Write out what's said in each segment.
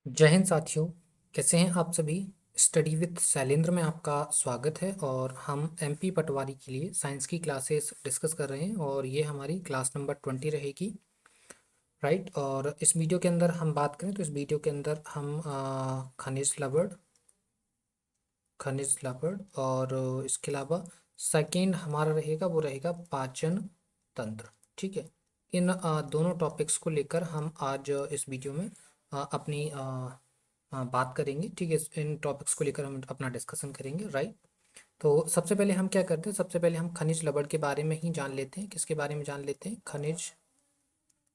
जय हिंद साथियों। कैसे हैं आप सभी। स्टडी विद शैलेंद्र में आपका स्वागत है और हम एमपी पटवारी के लिए साइंस की क्लासेस डिस्कस कर रहे हैं और ये हमारी क्लास नंबर 20 रहेगी। राइट। और इस वीडियो के अंदर हम बात करें तो इस वीडियो के अंदर हम खनिज लवण और इसके अलावा सेकेंड हमारा रहेगा वो रहेगा पाचन तंत्र। ठीक है। इन दोनों टॉपिक्स को लेकर हम आज इस वीडियो में अपनी बात करेंगे। ठीक है। इन टॉपिक्स को लेकर हम अपना डिस्कशन करेंगे। राइट। तो सबसे पहले हम क्या करते हैं, सबसे पहले हम खनिज लवण के बारे में ही जान लेते हैं। किसके बारे में जान लेते हैं? खनिज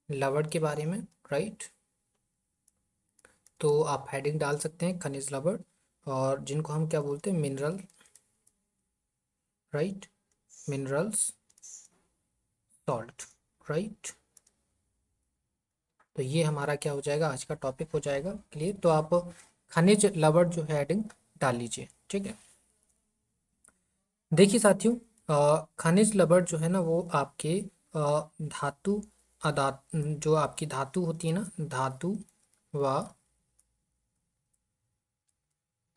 लवण के बारे में। राइट। तो आप हेडिंग डाल सकते हैं खनिज लवण, और जिनको हम क्या बोलते हैं? Mineral. Right. Minerals, salt. Right. तो ये हमारा क्या हो जाएगा, आज का टॉपिक हो जाएगा। क्लियर। तो आप खनिज लवण जो है हेडिंग डाल लीजिए। ठीक है। देखिए साथियों, खनिज लवण जो है ना वो आपके धातु जो आपकी धातु होती है ना, धातु व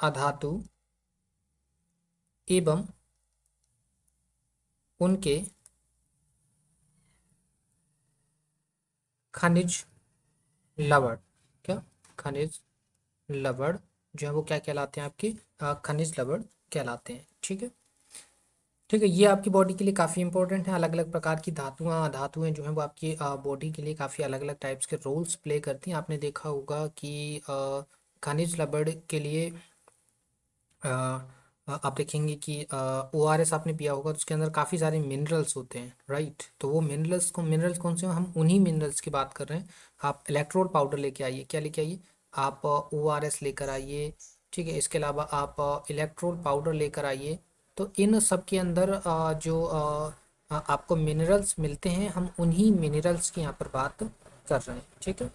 अधातु एवं उनके खनिज लवण, क्या खनिज लवण जो है वो क्या कहलाते हैं? आपके खनिज लवण कहलाते हैं। ठीक है। ठीक है। ये आपकी बॉडी के लिए काफ़ी इंपॉर्टेंट है। अलग अलग प्रकार की धातुएं जो हैं वो आपकी बॉडी के लिए काफ़ी अलग अलग टाइप्स के रोल्स प्ले करती हैं। आपने देखा होगा कि खनिज लवण के लिए अ, आप देखेंगे कि ओआरएस आपने पिया होगा तो उसके अंदर काफ़ी सारे मिनरल्स होते हैं। राइट। तो वो मिनरल्स कौन से हैं? हम उन्हीं मिनरल्स की बात कर रहे हैं। आप इलेक्ट्रोल पाउडर लेके आइए। क्या लेके आइए? आप ओआरएस लेकर आइए। ठीक है। इसके अलावा आप इलेक्ट्रोल पाउडर लेकर आइए। तो इन सब के अंदर जो आपको मिनरल्स मिलते हैं, हम उन्हीं मिनरल्स की यहाँ पर बात कर रहे हैं। ठीक है।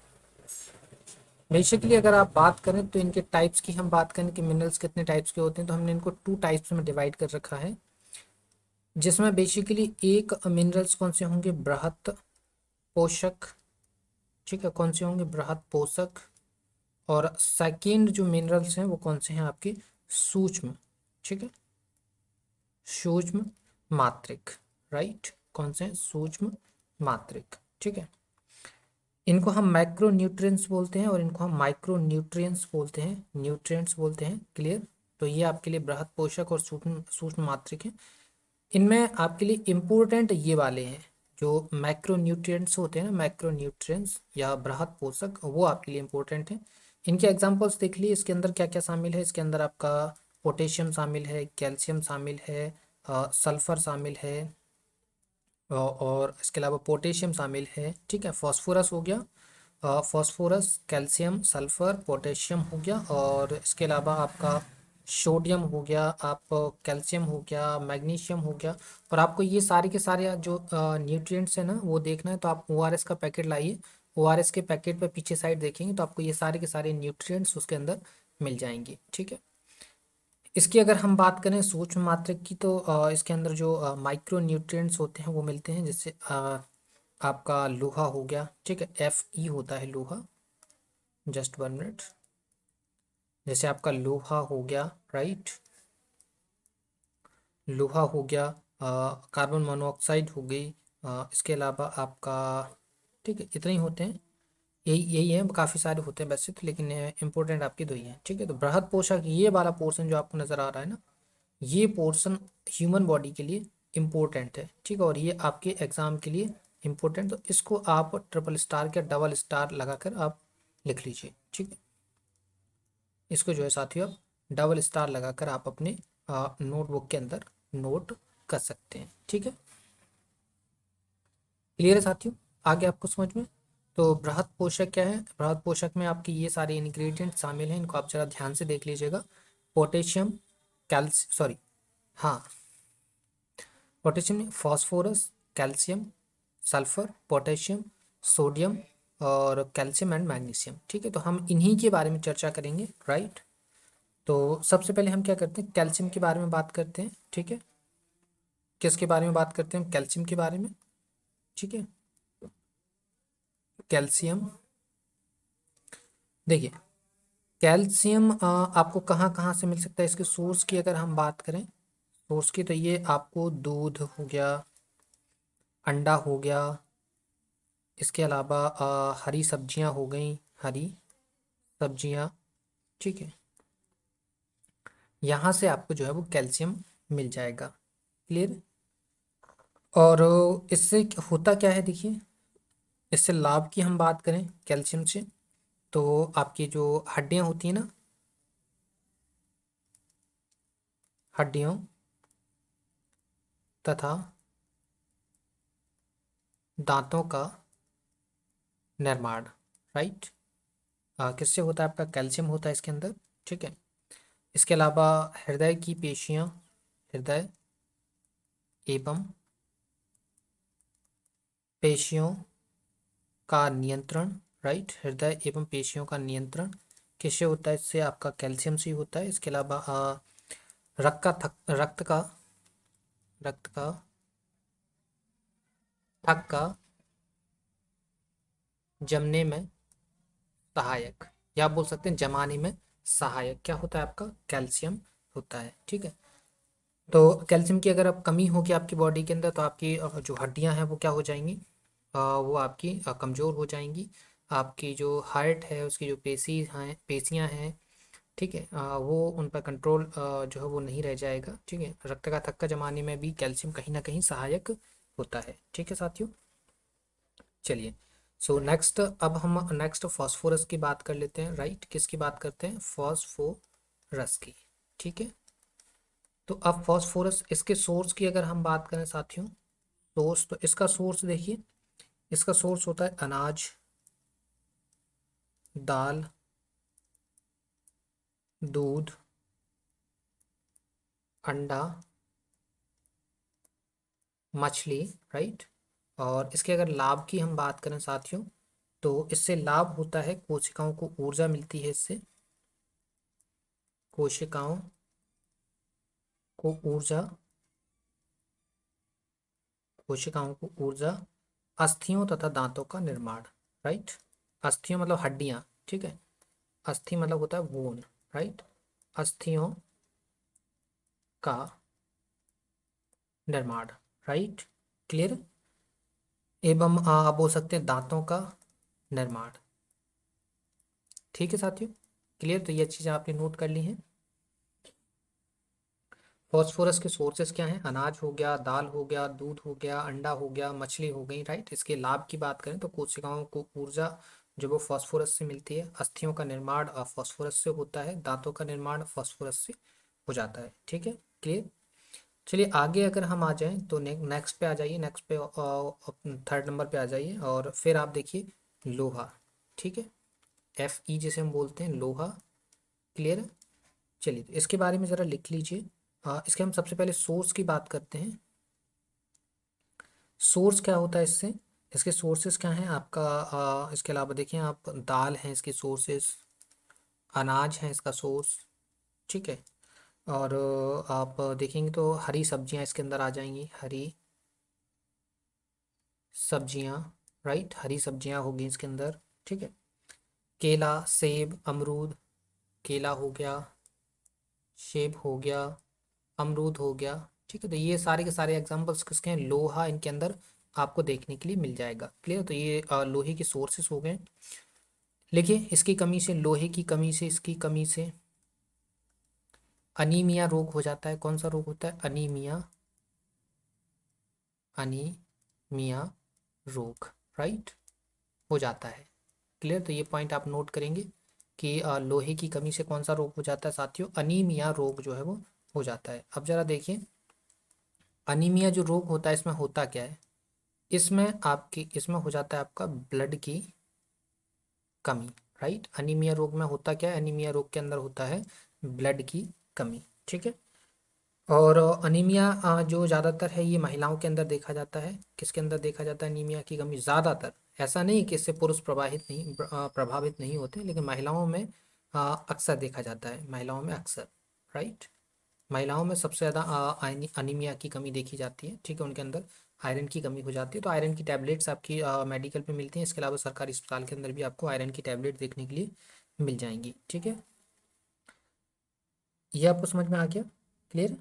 बेसिकली अगर आप बात करें तो इनके टाइप्स की हम बात करें कि मिनरल्स कितने टाइप्स के होते हैं, तो हमने इनको 2 टाइप्स में डिवाइड कर रखा है। जिसमें बेसिकली एक मिनरल्स कौन से होंगे? बृहत पोषक। ठीक है। कौन से होंगे? बृहत पोषक। और सेकेंड जो मिनरल्स हैं वो कौन से हैं? आपके सूक्ष्म। ठीक है। सूक्ष्म मात्रिक। राइट। कौन से हैं? सूक्ष्म मात्रिक। ठीक है। इनको हम मैक्रो न्यूट्रिएंट्स बोलते हैं और इनको हम माइक्रो न्यूट्रिएंट्स बोलते हैं, न्यूट्रिएंट्स बोलते हैं। क्लियर। तो ये आपके लिए बृहत पोषक और सूक्ष्म सूक्ष्म मात्रिक है। इनमें आपके लिए इम्पोर्टेंट ये वाले हैं जो मैक्रो न्यूट्रिएंट्स होते हैं ना, मैक्रो न्यूट्रिएंट्स या बृहत पोषक, वो आपके लिए इम्पोर्टेंट है। इनके एग्जांपल्स देख लिए। इसके अंदर क्या क्या शामिल है? इसके अंदर आपका पोटेशियम शामिल है, कैल्शियम शामिल है, सल्फर शामिल है, और इसके अलावा पोटेशियम शामिल है। ठीक है। फॉस्फोरस हो गया, फॉस्फोरस, कैल्शियम, सल्फर, पोटेशियम हो गया, और इसके अलावा आपका सोडियम हो गया, आप कैल्शियम हो गया, मैग्नीशियम हो गया। और आपको ये सारे के सारे जो न्यूट्रिएंट्स है ना वो देखना है तो आप ओआरएस का पैकेट लाइए। ओआरएस के पैकेट पे पीछे साइड देखेंगे तो आपको ये सारे के सारे न्यूट्रिएंट्स उसके अंदर मिल जाएंगे। ठीक है। इसकी अगर हम बात करें सूक्ष्म मात्रिक की तो इसके अंदर जो माइक्रो न्यूट्रिएंट्स होते हैं वो मिलते हैं। जैसे आपका लोहा हो गया। ठीक है। Fe होता है लोहा। Just 1 minute. जैसे आपका लोहा हो गया। राइट। लोहा हो गया, कार्बन मोनोऑक्साइड हो गई, इसके अलावा आपका, ठीक है, इतने ही होते हैं। यही यही है, काफ़ी सारे होते हैं वैसे तो, लेकिन इंपॉर्टेंट आपके दो ही हैं। ठीक है। तो बृहद पोषक ये वाला पोर्शन जो आपको नज़र आ रहा है ना, ये पोर्शन ह्यूमन बॉडी के लिए इम्पोर्टेंट है। ठीक है। और ये आपके एग्ज़ाम के लिए इम्पोर्टेंट, तो इसको आप ट्रिपल स्टार के डबल स्टार लगाकर आप लिख लीजिए। ठीक है। इसको जो है साथियों आप डबल स्टार लगाकर आप अपने नोटबुक के अंदर नोट कर सकते हैं। ठीक है। क्लियर है साथियों? आगे आपको समझ में। तो बृहद पोषक क्या है? बृहद पोषक में आपके ये सारे इंग्रेडिएंट शामिल हैं, इनको आप जरा ध्यान से देख लीजिएगा। पोटेशियम, कैल्शियम, सॉरी, हाँ, पोटेशियम में phosphorus, calcium, sulphur, potassium, sodium और कैल्शियम एंड मैग्नीशियम। ठीक है। तो हम इन्हीं के बारे में चर्चा करेंगे। राइट। तो सबसे पहले हम क्या करते हैं? कैल्शियम के बारे में बात करते हैं। ठीक है। किसके बारे में बात करते हैं? हम कैल्शियम के बारे में। ठीक है। कैल्शियम, देखिए, कैल्शियम आपको कहाँ कहाँ से मिल सकता है, इसके सोर्स की अगर हम बात करें, सोर्स की, तो ये आपको दूध हो गया, अंडा हो गया, इसके अलावा हरी सब्जियां हो गई, हरी सब्जियां, ठीक है, यहाँ से आपको जो है वो कैल्शियम मिल जाएगा। क्लियर। और इससे होता क्या है देखिए, इससे लाभ की हम बात करें कैल्शियम से, तो आपकी जो हड्डियां होती हैं ना, हड्डियों तथा दांतों का निर्माण, राइट, किससे होता है, आपका कैल्शियम होता है इसके अंदर, ठीक है। इसके अलावा हृदय की पेशियां, हृदय एवं पेशियों का नियंत्रण, राइट, हृदय एवं पेशियों का नियंत्रण किससे होता है, इससे आपका कैल्शियम से ही होता है। इसके अलावा रक्त का थक्का जमने में सहायक, या आप बोल सकते हैं जमाने में सहायक क्या होता है, आपका कैल्शियम होता है, ठीक है। तो कैल्शियम की अगर अब कमी होगी आपकी बॉडी के अंदर, तो आपकी जो हड्डियां हैं वो क्या हो जाएंगी, वो आपकी कमज़ोर हो जाएंगी। आपकी जो हार्ट है उसकी जो पेशियां हैं, ठीक है, वो उन पर कंट्रोल जो है वो नहीं रह जाएगा, ठीक है। रक्त का थक्का जमाने में भी कैल्शियम कहीं ना कहीं सहायक होता है, ठीक है साथियों। चलिए, सो नेक्स्ट, अब हम नेक्स्ट फॉस्फोरस की बात कर लेते हैं, राइट, किसकी बात करते हैं, फॉस्फोरस की, ठीक है। तो अब फॉस्फोरस, इसके सोर्स की अगर हम बात करें साथियों, सोर्स, तो इसका सोर्स देखिए, इसका सोर्स होता है अनाज, दाल, दूध, अंडा, मछली, राइट। और इसके अगर लाभ की हम बात करें साथियों, तो इससे लाभ होता है, कोशिकाओं को ऊर्जा मिलती है इससे, कोशिकाओं को ऊर्जा, कोशिकाओं को ऊर्जा, अस्थियों तथा दांतों का निर्माण, राइट। अस्थियों मतलब हड्डियां, ठीक है, अस्थि मतलब होता है बोन, राइट, अस्थियों का निर्माण, राइट, क्लियर। एवं आप बोल सकते हैं दांतों का निर्माण, ठीक है साथियों, क्लियर। तो ये चीज़ें आपने नोट कर ली हैं। फॉस्फोरस के सोर्सेस क्या हैं, अनाज हो गया, दाल हो गया, दूध हो गया, अंडा हो गया, मछली हो गई, राइट। इसके लाभ की बात करें तो कोशिकाओं को ऊर्जा जो वो फॉस्फोरस से मिलती है, अस्थियों का निर्माण फॉस्फोरस से होता है, दांतों का निर्माण फॉस्फोरस से हो जाता है, ठीक है, क्लियर। चलिए आगे अगर हम आ जाएं तो नेक्स्ट पे आ जाइए, नेक्स्ट पे थर्ड नंबर पे आ जाइए, और फिर आप देखिए लोहा, ठीक है, Fe जिसे हम बोलते हैं लोहा, क्लियर है। चलिए तो इसके बारे में ज़रा लिख लीजिए। इसके हम सबसे पहले सोर्स की बात करते हैं। सोर्स क्या होता है इससे, इसके सोर्सेस क्या हैं आपका, इसके अलावा देखिए आप, दाल हैं इसके सोर्सेस, अनाज हैं इसका सोर्स, ठीक है। और आप देखेंगे तो हरी सब्जियां इसके अंदर आ जाएंगी, हरी सब्जियां, राइट, हरी सब्जियां होगी इसके अंदर, ठीक है। केला, सेब, अमरूद, केला हो गया, सेब हो गया, अमरूद हो गया, ठीक है। तो ये सारे के सारे एग्जांपल्स किसके हैं, लोहा इनके अंदर आपको देखने के लिए मिल जाएगा, क्लियर। तो ये लोहे के सोर्सेस हो गए। देखिए इसकी कमी से, लोहे की कमी से, इसकी कमी से अनीमिया रोग हो जाता है। कौन सा रोग होता है, अनीमिया, अनीमिया रोग, राइट, हो जाता है, क्लियर। तो ये पॉइंट आप नोट करेंगे कि लोहे की कमी से कौन सा रोग हो जाता है साथियों, अनीमिया रोग जो है वो हो जाता है। अब जरा देखिए अनीमिया जो रोग होता है इसमें होता क्या है, इसमें हो जाता है आपका ब्लड की कमी, राइट। अनीमिया रोग में होता क्या है, अनीमिया रोग के अंदर होता है ब्लड की कमी, ठीक है। और अनीमिया जो ज़्यादातर है ये महिलाओं के अंदर देखा जाता है। किसके अंदर देखा जाता है अनीमिया की कमी ज़्यादातर, ऐसा नहीं कि इससे पुरुष प्रभावित नहीं होते, लेकिन महिलाओं में अक्सर देखा जाता है, महिलाओं में अक्सर, राइट। महिलाओं में सबसे ज़्यादा अनीमिया की कमी देखी जाती है, ठीक है, उनके अंदर आयरन की कमी हो जाती है। तो आयरन की टैबलेट्स आपकी मेडिकल पे मिलती हैं, इसके अलावा सरकारी अस्पताल के अंदर भी आपको आयरन की टैबलेट देखने के लिए मिल जाएंगी, ठीक है। ये आपको समझ में आ गया? क्लियर?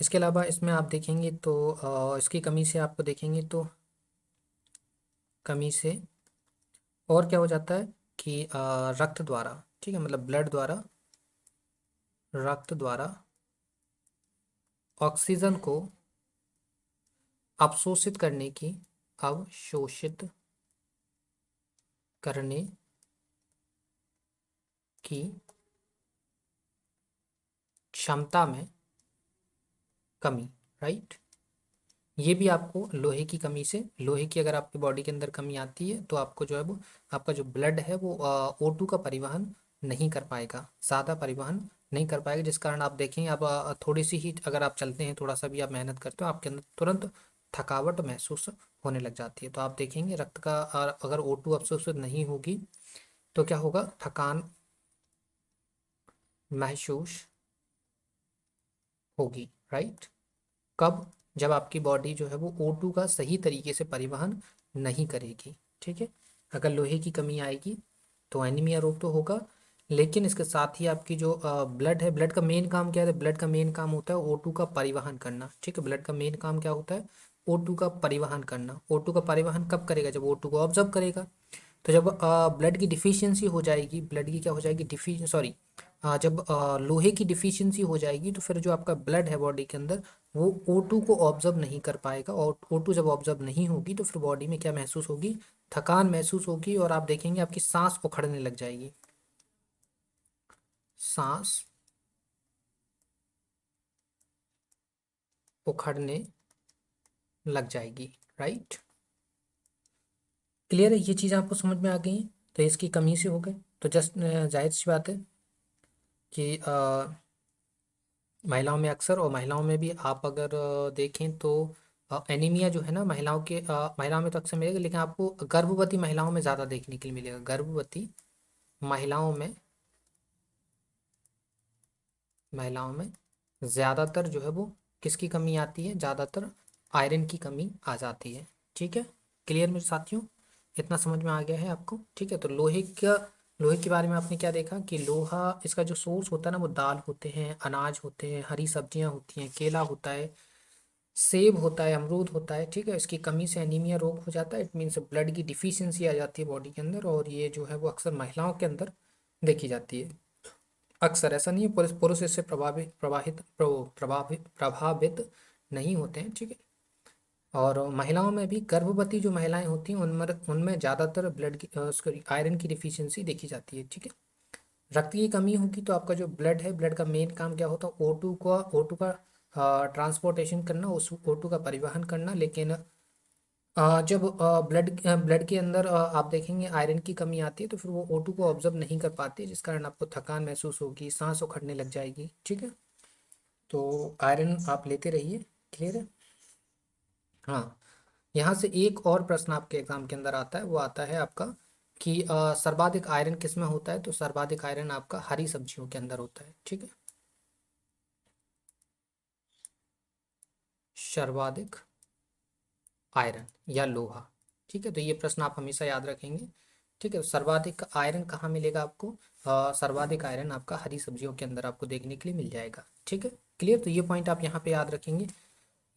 इसके अलावा इसमें आप देखेंगे तो इसकी कमी से आपको देखेंगे तो कमी से और क्या हो जाता है कि रक्त द्वारा, ठीक है, मतलब ब्लड द्वारा, रक्त द्वारा ऑक्सीजन को अवशोषित करने की, अवशोषित करने की क्षमता में कमी, राइट। ये भी आपको लोहे की कमी से, लोहे की अगर आपकी बॉडी के अंदर कमी आती है तो आपको जो है वो आपका जो ब्लड है वो O2 का परिवहन नहीं कर पाएगा, ज़्यादा परिवहन नहीं कर पाएगा, जिस कारण आप देखें अब थोड़ी सी ही अगर आप चलते हैं, थोड़ा सा भी आप मेहनत करते हो, आपके अंदर तुरंत थकावट महसूस होने लग जाती है। तो आप देखेंगे रक्त का अगर O2 अवशोषित नहीं होगी तो क्या होगा, थकान महसूस होगी, राइट। कब? जब आपकी बॉडी जो है वो O2 का सही तरीके से परिवहन नहीं करेगी, ठीक है। अगर लोहे की कमी आएगी तो एनीमिया रोग तो होगा, लेकिन इसके साथ ही आपकी जो ब्लड है, ब्लड का मेन काम क्या है? ब्लड का मेन काम होता है O2 का परिवहन करना, ठीक है। ब्लड का मेन काम क्या होता है? O2 का परिवहन करना। O2 का परिवहन कब करेगा? जब O2 को ऑब्जर्व करेगा। तो जब ब्लड की डिफिशियंसी हो जाएगी, ब्लड की क्या हो जाएगी, जब लोहे की डिफिशियंसी हो जाएगी तो फिर जो आपका ब्लड है बॉडी के अंदर वो O2 को ऑब्जर्व नहीं कर पाएगा, और O2 जब ऑब्जर्व नहीं होगी तो फिर बॉडी में क्या महसूस होगी, थकान महसूस होगी, और आप देखेंगे आपकी सांस उखड़ने लग जाएगी, सांस उखड़ने लग जाएगी, राइट। क्लियर है? ये चीज़ आपको समझ में आ गई है? तो इसकी कमी से हो गए तो जस्ट जाहिर सी बात है कि महिलाओं में अक्सर, और महिलाओं में भी आप अगर देखें तो एनीमिया जो है ना, महिलाओं में तो अक्सर मिलेगा, लेकिन आपको गर्भवती महिलाओं में ज़्यादा देखने के लिए मिलेगा। गर्भवती महिलाओं में, ज़्यादातर जो है वो किसकी कमी आती है? ज़्यादातर आयरन की कमी आ जाती है, ठीक है। क्लियर मेरे साथियों? इतना समझ में आ गया है आपको? ठीक है। तो लोहे के बारे में आपने क्या देखा कि लोहा, इसका जो सोर्स होता है ना वो दाल होते हैं, अनाज होते हैं, हरी सब्जियां होती हैं, केला होता है, सेब होता है, अमरूद होता है, ठीक है। इसकी कमी से एनीमिया रोग हो जाता है, इट मीन्स ब्लड की डिफिशियंसी आ जाती है बॉडी के अंदर, और ये जो है वो अक्सर महिलाओं के अंदर देखी जाती है। अक्सर, ऐसा नहीं है, पुरुष पुरुष इससे प्रभावित नहीं होते हैं, ठीक है। और महिलाओं में भी, गर्भवती जो महिलाएं होती हैं उनमें उनमें ज़्यादातर आयरन की डिफिशियंसी देखी जाती है, ठीक है। रक्त की कमी होगी तो आपका जो ब्लड है, ब्लड का मेन काम क्या होता है? O2 का ट्रांसपोर्टेशन करना, उस O2 का परिवहन करना, लेकिन जब ब्लड के अंदर आप देखेंगे आयरन की कमी आती है तो फिर वो O2 को ऑब्जर्व नहीं कर पाती, जिस कारण आपको थकान महसूस होगी, सांस उखड़ने लग जाएगी, ठीक है। तो आयरन आप लेते रहिए। क्लियर है? हाँ। यहाँ से एक और प्रश्न आपके एग्जाम के अंदर आता है, वो आता है आपका कि सर्वाधिक आयरन किस में होता है? तो सर्वाधिक आयरन आपका हरी सब्जियों के अंदर होता है, ठीक है। सर्वाधिक आयरन या लोहा, ठीक है। तो ये प्रश्न आप हमेशा याद रखेंगे, ठीक है। तो सर्वाधिक आयरन कहाँ मिलेगा आपको? सर्वाधिक आयरन आपका हरी सब्जियों के अंदर आपको देखने के लिए मिल जाएगा, ठीक है। क्लियर? तो ये पॉइंट आप यहाँ पे याद रखेंगे।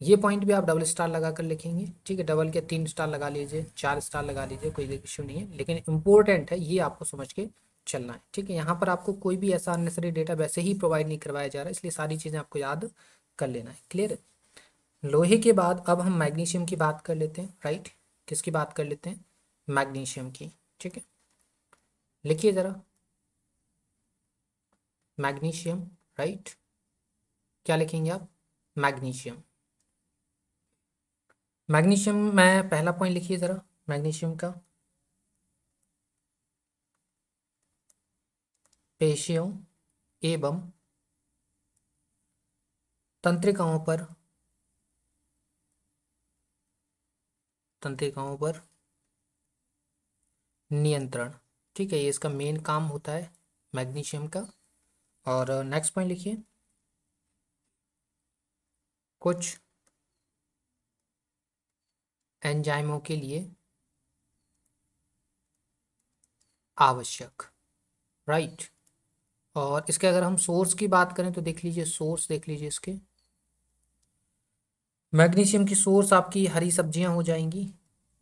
ये पॉइंट भी आप डबल स्टार लगा कर लिखेंगे, ठीक है। डबल के 3 स्टार लगा लीजिए, 4 स्टार लगा लीजिए, कोई इशू नहीं है, लेकिन इंपॉर्टेंट है, ये आपको समझ के चलना है, ठीक है। यहाँ पर आपको कोई भी ऐसा अननेसरी डेटा वैसे ही प्रोवाइड नहीं करवाया जा रहा है, इसलिए सारी चीज़ें आपको याद कर लेना है। क्लियर है? लोहे के बाद अब हम मैग्नीशियम की बात कर लेते हैं, राइट। किसकी बात कर लेते हैं? मैग्नीशियम की, ठीक है। लिखिए ज़रा, मैग्नीशियम, राइट। क्या लिखेंगे आप? मैग्नीशियम। मैग्नीशियम में पहला पॉइंट लिखिए ज़रा, मैग्नीशियम का, पेशियों एवं तंत्रिकाओं पर, तंत्रिकाओं पर नियंत्रण, ठीक है। ये इसका मेन काम होता है मैग्नीशियम का। और नेक्स्ट पॉइंट लिखिए, कुछ एंजाइमों के लिए आवश्यक, राइट। और इसके अगर हम सोर्स की बात करें तो देख लीजिए, सोर्स देख लीजिए इसके। मैग्नीशियम की सोर्स आपकी हरी सब्जियां हो जाएंगी।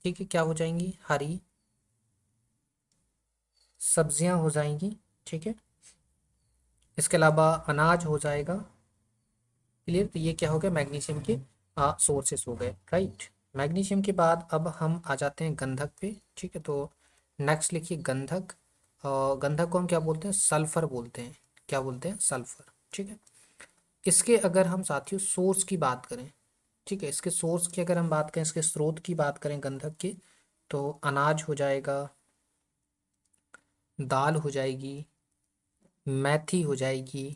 ठीक है, क्या हो जाएंगी? हरी सब्जियां हो जाएंगी। ठीक है, इसके अलावा अनाज हो जाएगा। क्लियर? तो ये क्या हो गया? मैग्नीशियम के सोर्सेस हो गए, राइट। मैग्नीशियम के बाद अब हम आ जाते हैं गंधक पे। ठीक है, तो नेक्स्ट लिखिए गंधक। गंधक को हम क्या बोलते हैं? सल्फर बोलते हैं। क्या बोलते हैं? सल्फर। ठीक है, इसके अगर हम साथियों सोर्स की बात करें, ठीक है, इसके सोर्स की अगर हम बात करें, इसके स्रोत की बात करें गंधक की, तो अनाज हो जाएगा, दाल हो जाएगी, मेथी हो जाएगी।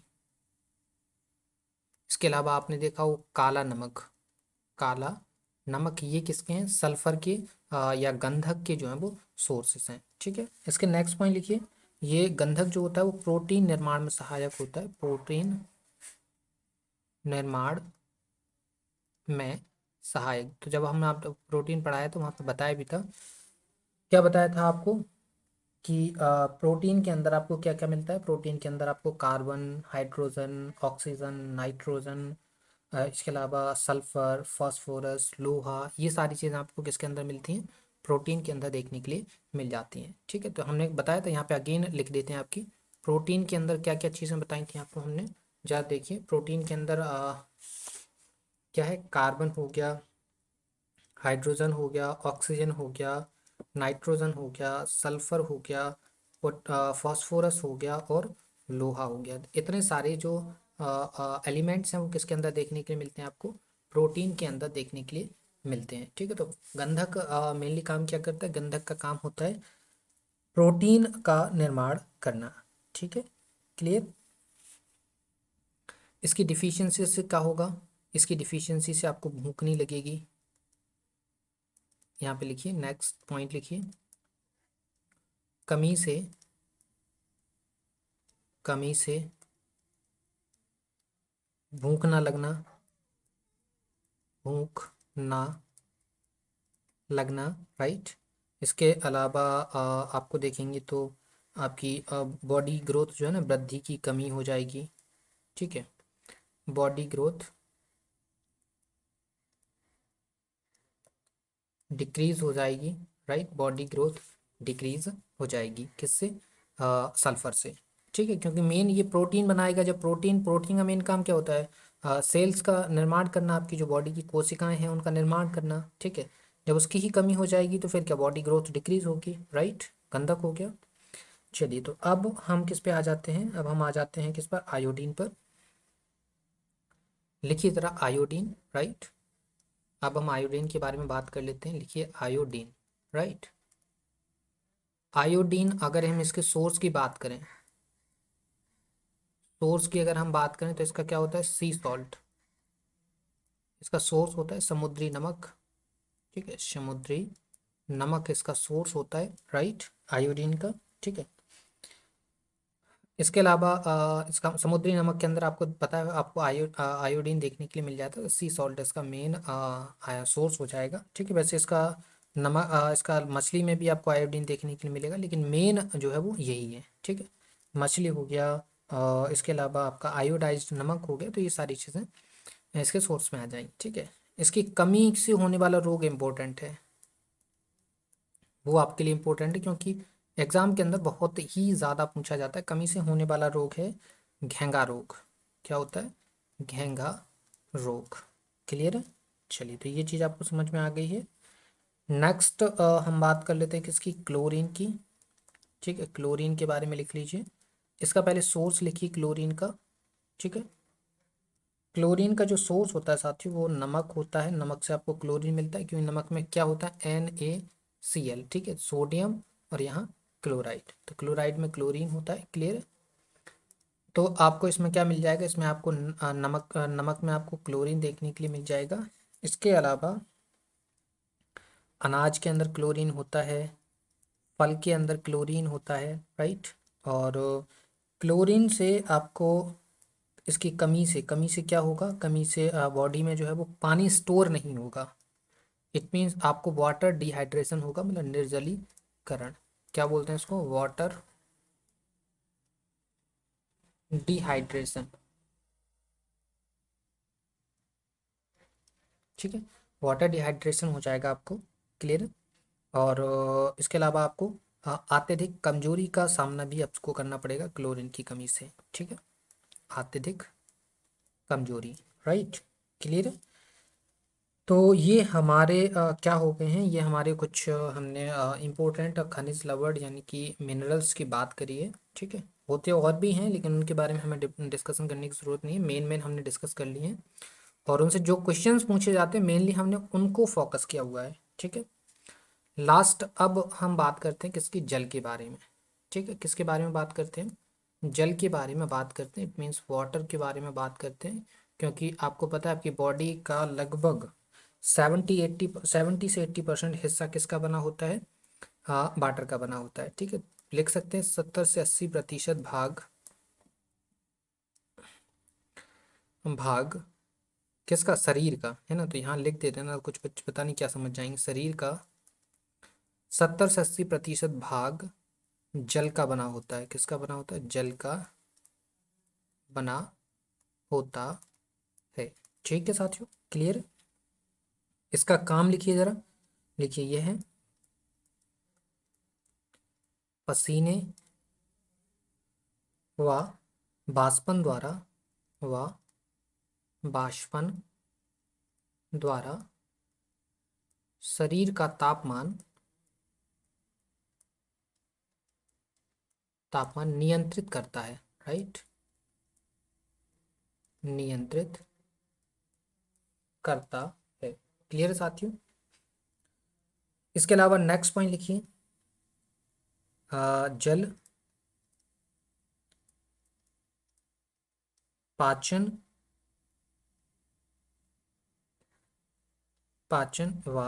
इसके अलावा आपने देखा हो काला नमक। काला नमक ये किसके हैं? सल्फर के या गंधक के जो है वो सोर्सेस हैं। ठीक है, इसके नेक्स्ट पॉइंट लिखिए। ये गंधक जो होता है वो प्रोटीन निर्माण में सहायक होता है। प्रोटीन निर्माण में सहायक। तो जब हमने आप प्रोटीन पढ़ाया तो वहाँ पे बताया भी था, क्या बताया था आपको कि प्रोटीन के अंदर आपको क्या क्या मिलता है? प्रोटीन के अंदर आपको कार्बन, हाइड्रोजन, ऑक्सीजन, नाइट्रोजन, इसके अलावा सल्फर, फास्फोरस, लोहा, ये सारी चीज़ें आपको किसके अंदर मिलती हैं? प्रोटीन के अंदर देखने के लिए मिल जाती हैं। ठीक है, तो हमने बताया था, यहाँ पे अगेन लिख देते हैं आपकी प्रोटीन के अंदर क्या क्या चीज़ें बताई थी आपको हमने। जरा देखिए, प्रोटीन के अंदर क्या है? कार्बन हो गया, हाइड्रोजन हो गया, ऑक्सीजन हो गया, नाइट्रोजन हो गया, सल्फर हो गया, फास्फोरस हो गया और लोहा हो गया। इतने सारे जो एलिमेंट्स हैं वो किसके अंदर देखने के लिए मिलते हैं आपको? प्रोटीन के अंदर देखने के लिए मिलते हैं। ठीक है, तो गंधक मेनली काम क्या करता है? गंधक का काम होता है प्रोटीन का निर्माण करना। ठीक है, क्लियर? इसकी डिफिशियंसी से क्या होगा? इसकी डिफिशियंसी से आपको भूख नहीं लगेगी। यहाँ पे लिखिए, नेक्स्ट पॉइंट लिखिए, कमी से, कमी से भूख ना लगना, भूख ना लगना, राइट। इसके अलावा आपको देखेंगे तो आपकी बॉडी ग्रोथ जो है ना, वृद्धि की कमी हो जाएगी। ठीक है, बॉडी ग्रोथ डिक्रीज हो जाएगी, राइट। बॉडी ग्रोथ डिक्रीज हो जाएगी किससे? सल्फर से। ठीक है, क्योंकि मेन ये प्रोटीन बनाएगा। जब प्रोटीन, प्रोटीन का मेन काम क्या होता है? सेल्स का निर्माण करना, आपकी जो बॉडी की कोशिकाएं हैं उनका निर्माण करना। ठीक है, जब उसकी ही कमी हो जाएगी तो फिर क्या? बॉडी ग्रोथ डिक्रीज होगी, राइट। गंधक हो गया। चलिए, तो अब हम किस पे आ जाते हैं? अब हम आ जाते हैं किस पर? आयोडीन पर। लिखिए ज़रा आयोडीन, राइट। अब हम आयोडीन के बारे में बात कर लेते हैं। लिखिए आयोडीन, राइट। आयोडीन अगर हम इसके सोर्स की बात करें, सोर्स की अगर हम बात करें तो इसका क्या होता है? सी सॉल्ट। इसका सोर्स होता है समुद्री नमक। ठीक है, समुद्री नमक इसका सोर्स होता है, राइट, आयोडीन का। ठीक है, इसके अलावा इसका समुद्री नमक के अंदर आपको पता है, आपको आयोडीन देखने के लिए मिल जाता है। सी सॉल्ट इसका मेन सोर्स हो जाएगा। ठीक है, वैसे इसका नमक, इसका मछली में भी आपको आयोडीन देखने के लिए मिलेगा, लेकिन मेन जो है वो यही है। ठीक है, मछली हो गया, इसके अलावा आपका आयोडाइज्ड नमक हो गया, तो ये सारी चीज़ें इसके सोर्स में आ जाएंगी। ठीक है, इसकी कमी से होने वाला रोग इम्पोर्टेंट है, वो आपके लिए इम्पोर्टेंट है, क्योंकि एग्जाम के अंदर बहुत ही ज़्यादा पूछा जाता है। कमी से होने वाला रोग है घेंगा रोग। क्या होता है? घेंगा रोग। क्लियर है? चलिए, तो ये चीज़ आपको समझ में आ गई है। नेक्स्ट हम बात कर लेते हैं किसकी? क्लोरीन की। ठीक है, क्लोरीन के बारे में लिख लीजिए। इसका पहले सोर्स लिखिए क्लोरीन का। ठीक है, क्लोरीन का जो सोर्स होता है साथियों वो नमक होता है। नमक से आपको क्लोरीन मिलता है, क्योंकि नमक में क्या होता है? NaCl। ठीक है, सोडियम और यहाँ क्लोराइड, तो क्लोराइड में क्लोरीन होता है। क्लियर है? तो आपको इसमें क्या मिल जाएगा? इसमें आपको नमक में आपको क्लोरीन देखने के लिए मिल जाएगा। इसके अलावा अनाज के अंदर क्लोरीन होता है, फल के अंदर क्लोरीन होता है, राइट। और क्लोरीन से आपको, इसकी कमी से, कमी से क्या होगा? कमी से बॉडी में जो है वो पानी स्टोर नहीं होगा। इट मीन्स आपको वाटर डिहाइड्रेशन होगा, मतलब निर्जलीकरण। क्या बोलते हैं इसको? वाटर डिहाइड्रेशन, ठीक है, वाटर डिहाइड्रेशन हो जाएगा आपको। क्लियर। और इसके अलावा आपको अत्यधिक कमजोरी का सामना भी आपको करना पड़ेगा क्लोरीन की कमी से, ठीक है, अत्यधिक कमजोरी। राइट। क्लियर। तो ये हमारे क्या हो गए हैं, ये हमारे कुछ हमने इम्पोर्टेंट खनिज लवण यानी कि मिनरल्स की बात करी है, ठीक है। होते और भी हैं लेकिन उनके बारे में हमें डिस्कशन करने की ज़रूरत नहीं है, मेन मेन हमने डिस्कस कर लिए हैं। और उनसे जो क्वेश्चंस पूछे जाते हैं मेनली हमने उनको फोकस किया हुआ है, ठीक है। लास्ट अब हम बात करते हैं किसकी, जल के बारे में, ठीक है। किसके बारे में बात करते हैं, जल के बारे में बात करते हैं, इट मीन्स वाटर के बारे में बात करते हैं। क्योंकि आपको पता है आपकी बॉडी का लगभग 70 से 80% हिस्सा किसका बना होता है, हाँ, वाटर का बना होता है, ठीक है। लिख सकते हैं 70 से 80% भाग, भाग किसका, शरीर का, है ना। तो यहाँ लिख देते हैं ना, कुछ बच्चे पता नहीं क्या समझ जाएंगे, शरीर का 70 से 80% भाग जल का बना होता है, किसका बना होता है, जल का बना होता है, ठीक है साथियों। क्लियर। इसका काम लिखिए जरा, लिखिए ये है पसीने व बाष्पन द्वारा, व बाष्पन द्वारा शरीर का तापमान, तापमान नियंत्रित करता है। राइट, नियंत्रित करता है। क्लियर साथियों। इसके अलावा नेक्स्ट पॉइंट लिखिए, जल पाचन, पाचन व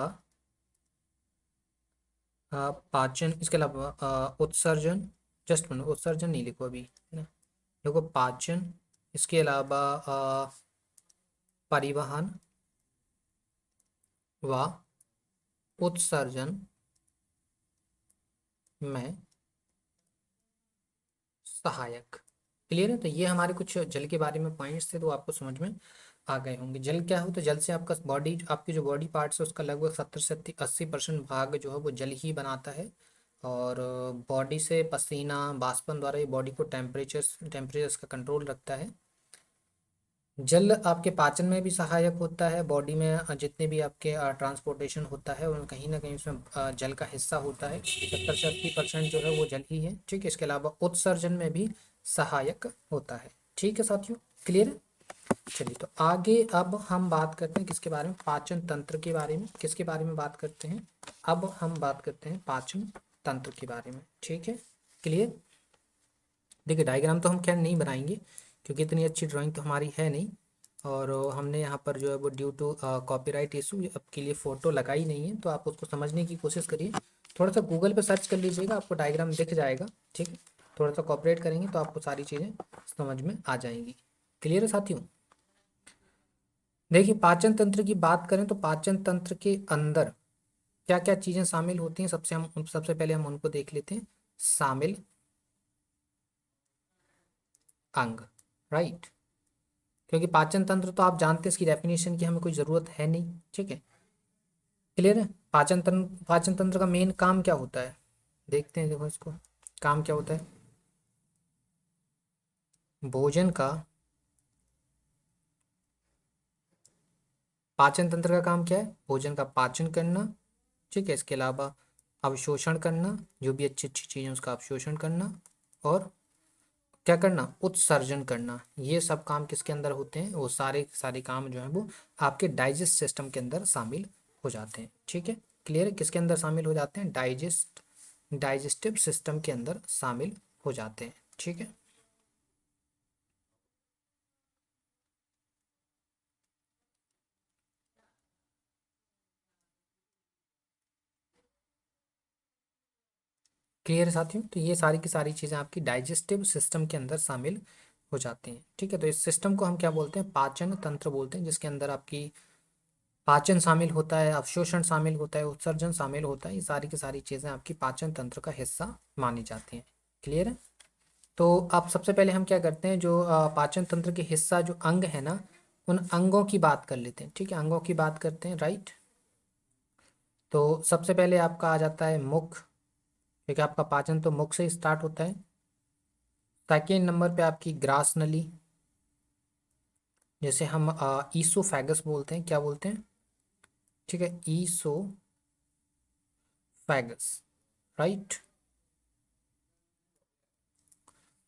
पाचन, इसके अलावा उत्सर्जन, जस्ट मिनट, उत्सर्जन नहीं लिखो अभी, है ना। देखो पाचन, इसके अलावा परिवहन व उत्सर्जन में सहायक। क्लियर है। तो ये हमारे कुछ जल के बारे में पॉइंट्स थे, तो आपको समझ में आ गए होंगे। जल क्या हो, तो जल से आपका बॉडी, आपकी जो बॉडी पार्ट्स है उसका लगभग 70 से 80% भाग जो है वो जल ही बनाता है। और बॉडी से पसीना बाष्पन द्वारा ये बॉडी को टेम्परेचर्स का कंट्रोल रखता है। जल आपके पाचन में भी सहायक होता है, बॉडी में जितने भी आपके ट्रांसपोर्टेशन होता है उन कहीं ना कहीं उसमें जल का हिस्सा होता है, 70 से 80% जो है वो जल ही है, ठीक है। इसके अलावा उत्सर्जन में भी सहायक होता है, ठीक है साथियों। क्लियर है। चलिए तो आगे अब हम बात करते हैं किसके बारे में, पाचन तंत्र के बारे में। किसके बारे में बात करते हैं, अब हम बात करते हैं पाचन तंत्र के बारे में, ठीक है। क्लियर। देखिए डायग्राम तो हम खैर नहीं बनाएंगे क्योंकि इतनी अच्छी ड्राइंग तो हमारी है नहीं, और हमने यहाँ पर जो है वो ड्यू टू कॉपीराइट इशू आपके लिए फ़ोटो लगाई नहीं है, तो आप उसको समझने की कोशिश करिए। थोड़ा सा गूगल पे सर्च कर लीजिएगा, आपको डायग्राम दिख जाएगा, ठीक है। थोड़ा सा कॉपरेट करेंगे तो आपको सारी चीज़ें समझ में आ जाएंगी। क्लियर है साथियों। देखिए पाचन तंत्र की बात करें तो पाचन तंत्र के अंदर क्या क्या चीज़ें शामिल होती हैं, सबसे पहले हम उनको देख लेते हैं। शामिल अंग, राइट। क्योंकि पाचन तंत्र तो आप जानते हैं इसकी डेफिनेशन की हमें कोई ज़रूरत है नहीं, ठीक है। क्लियर है। पाचन तंत्र का मेन काम क्या होता है, देखते हैं। देखो इसको, काम क्या होता है, भोजन का, पाचन तंत्र का काम क्या है, भोजन का पाचन करना, ठीक है। इसके अलावा अवशोषण करना, जो भी अच्छी अच्छी चीज़ें उसका अवशोषण करना, और क्या करना, उत्सर्जन करना। ये सब काम किसके अंदर होते हैं, वो सारे सारे काम जो है वो आपके डाइजेस्ट सिस्टम के अंदर शामिल हो जाते हैं, ठीक है। क्लियर है। किसके अंदर शामिल हो जाते हैं, डाइजेस्टिव सिस्टम के अंदर शामिल हो जाते हैं, ठीक है। क्लियर है साथियों। तो ये सारी की सारी चीज़ें आपकी डाइजेस्टिव सिस्टम के अंदर शामिल हो जाती हैं, ठीक है। तो इस सिस्टम को हम क्या बोलते हैं, पाचन तंत्र बोलते हैं, जिसके अंदर आपकी पाचन शामिल होता है, अवशोषण शामिल होता है, उत्सर्जन शामिल होता है। ये सारी की सारी चीज़ें आपकी पाचन तंत्र का हिस्सा मानी जाती हैं। क्लियर है। तो अब सबसे पहले हम क्या करते हैं, जो पाचन तंत्र के हिस्सा जो अंग है ना, उन अंगों की बात कर लेते हैं। ठीक है, अंगों की बात करते हैं, राइट। तो सबसे पहले आपका आ जाता है मुख। ठीक है, आपका पाचन तो मुख से ही स्टार्ट होता है। सेकेंड नंबर पे आपकी ग्रास नली, जैसे हम ईसोफेगस बोलते हैं, क्या बोलते हैं? ठीक है, ईसोफेगस, राइट,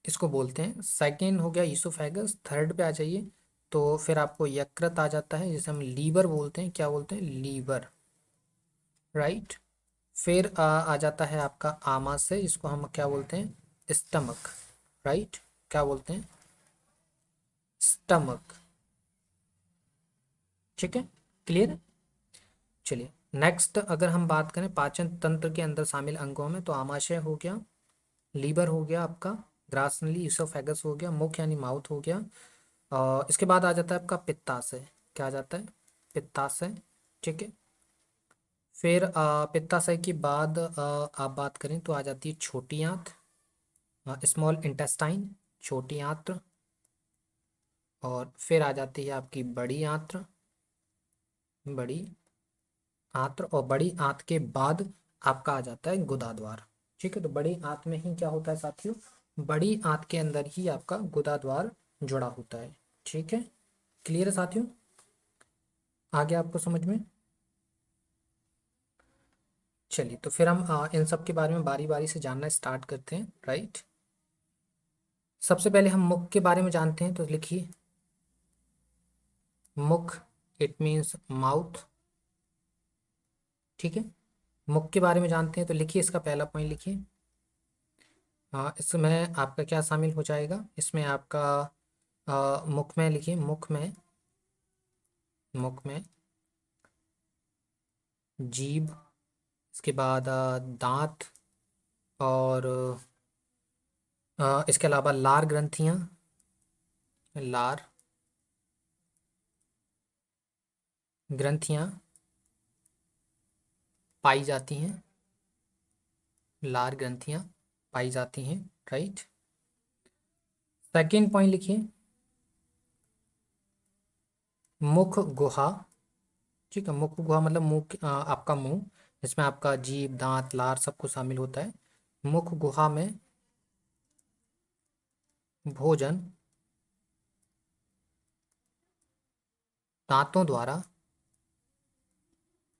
इसको बोलते हैं। सेकेंड हो गया ईसोफेगस। थर्ड पे आ जाइए, तो फिर आपको यकृत आ जाता है, जिसे हम लीवर बोलते हैं, क्या बोलते हैं? Liver, right. फिर आ जाता है आपका आमाशय, इसको हम क्या बोलते हैं? स्टमक, राइट, क्या बोलते हैं? स्टमक। ठीक है, क्लियर है? चलिए नेक्स्ट, अगर हम बात करें पाचन तंत्र के अंदर शामिल अंगों में, तो आमाशय हो गया, लीवर हो गया आपका, ग्रासनली इसोफेगस हो गया, मुख यानी माउथ हो गया। इसके बाद आ जाता है आपका पित्ताशय। क्या आ जाता है? पित्ताशय। ठीक है, फिर पित्ताशय के बाद आप बात करें तो आ जाती है छोटी आंत, स्मॉल इंटेस्टाइन, छोटी आंत्र। और फिर आ जाती है आपकी बड़ी आंत्र, बड़ी आंत्र। और बड़ी आंत के बाद आपका आ जाता है गुदाद्वार। ठीक है, तो बड़ी आंत में ही क्या होता है साथियों? बड़ी आंत के अंदर ही आपका गुदाद्वार जुड़ा होता है। ठीक है, क्लियर है साथियों? आगे आपको समझ में? चलिए, तो फिर हम इन सब के बारे में बारी बारी से जानना स्टार्ट करते हैं, राइट। सबसे पहले हम मुख के बारे में जानते हैं, तो लिखिए मुख, इट मीन्स माउथ। ठीक है, मुख के बारे में जानते हैं, तो लिखिए इसका पहला पॉइंट लिखिए। हाँ, इसमें आपका क्या शामिल हो जाएगा? इसमें आपका मुख में लिखिए, मुख में, मुख में जीभ, इसके बाद दांत, और इसके अलावा लार ग्रंथियां, लार ग्रंथियां पाई जाती हैं, लार ग्रंथियां पाई जाती हैं, राइट। सेकेंड पॉइंट लिखिए मुख गुहा। ठीक है, मुख गुहा मतलब मुंह आपका मुंह, जिसमें आपका जीभ, दांत, लार सब कुछ शामिल होता है। मुख गुहा में भोजन दांतों द्वारा,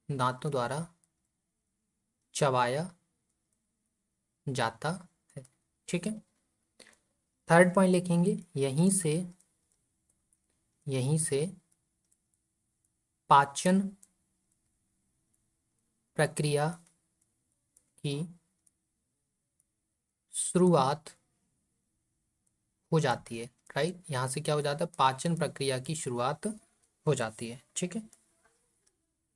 दांतों द्वारा चबाया जाता है। ठीक है, थर्ड पॉइंट लिखेंगे यहीं से पाचन प्रक्रिया की शुरुआत हो जाती है, राइट। यहाँ से क्या हो जाता है? पाचन प्रक्रिया की शुरुआत हो जाती है। ठीक है,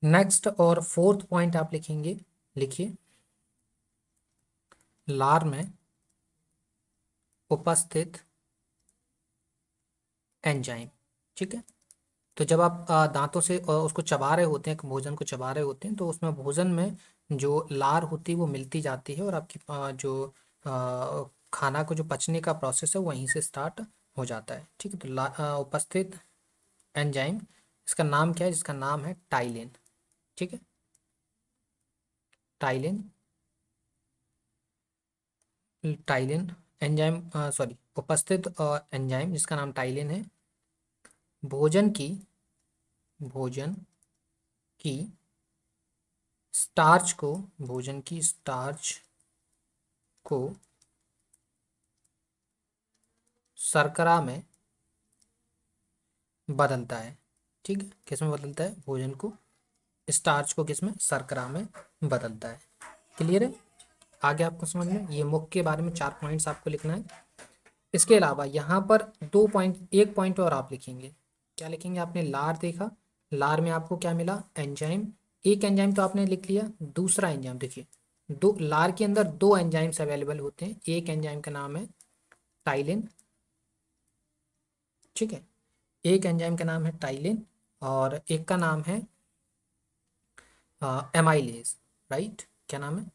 नेक्स्ट और फोर्थ पॉइंट आप लिखेंगे, लिखिए लार में उपस्थित एंजाइम। ठीक है, तो जब आप दांतों से उसको चबा रहे होते हैं, भोजन को चबा रहे होते हैं, तो उसमें भोजन में जो लार होती है वो मिलती जाती है, और आपकी जो खाना को जो पचने का प्रोसेस है वहीं से स्टार्ट हो जाता है। ठीक है, तो उपस्थित एंजाइम, इसका नाम क्या है? जिसका नाम है टाइलिन। ठीक है, टाइलिन, टाइलिन एंजाइम, सॉरी, उपस्थित एंजाइम जिसका नाम टाइलिन है, भोजन की, भोजन की स्टार्च को, भोजन की स्टार्च को शर्करा में बदलता है। ठीक है, किस में बदलता है? भोजन को, स्टार्च को किस में? शर्करा में बदलता है। क्लियर है? आगे आपको समझ में? ये मुख के बारे में 4 पॉइंट्स आपको लिखना है। इसके अलावा यहाँ पर 2 पॉइंट, एक पॉइंट और आप लिखेंगे। क्या लिखेंगे? आपने लार देखा, लार में आपको क्या मिला? एंजाइम। एक एंजाइम तो आपने लिख लिया, दूसरा एंजाइम देखिए, दो लार के अंदर 2 एंजाइम्स अवेलेबल होते हैं। एक एंजाइम का नाम है टाइलिन। ठीक है, एक एंजाइम का नाम है टाइलिन, और एक का नाम है एमाइलेज, राइट। क्या नाम है?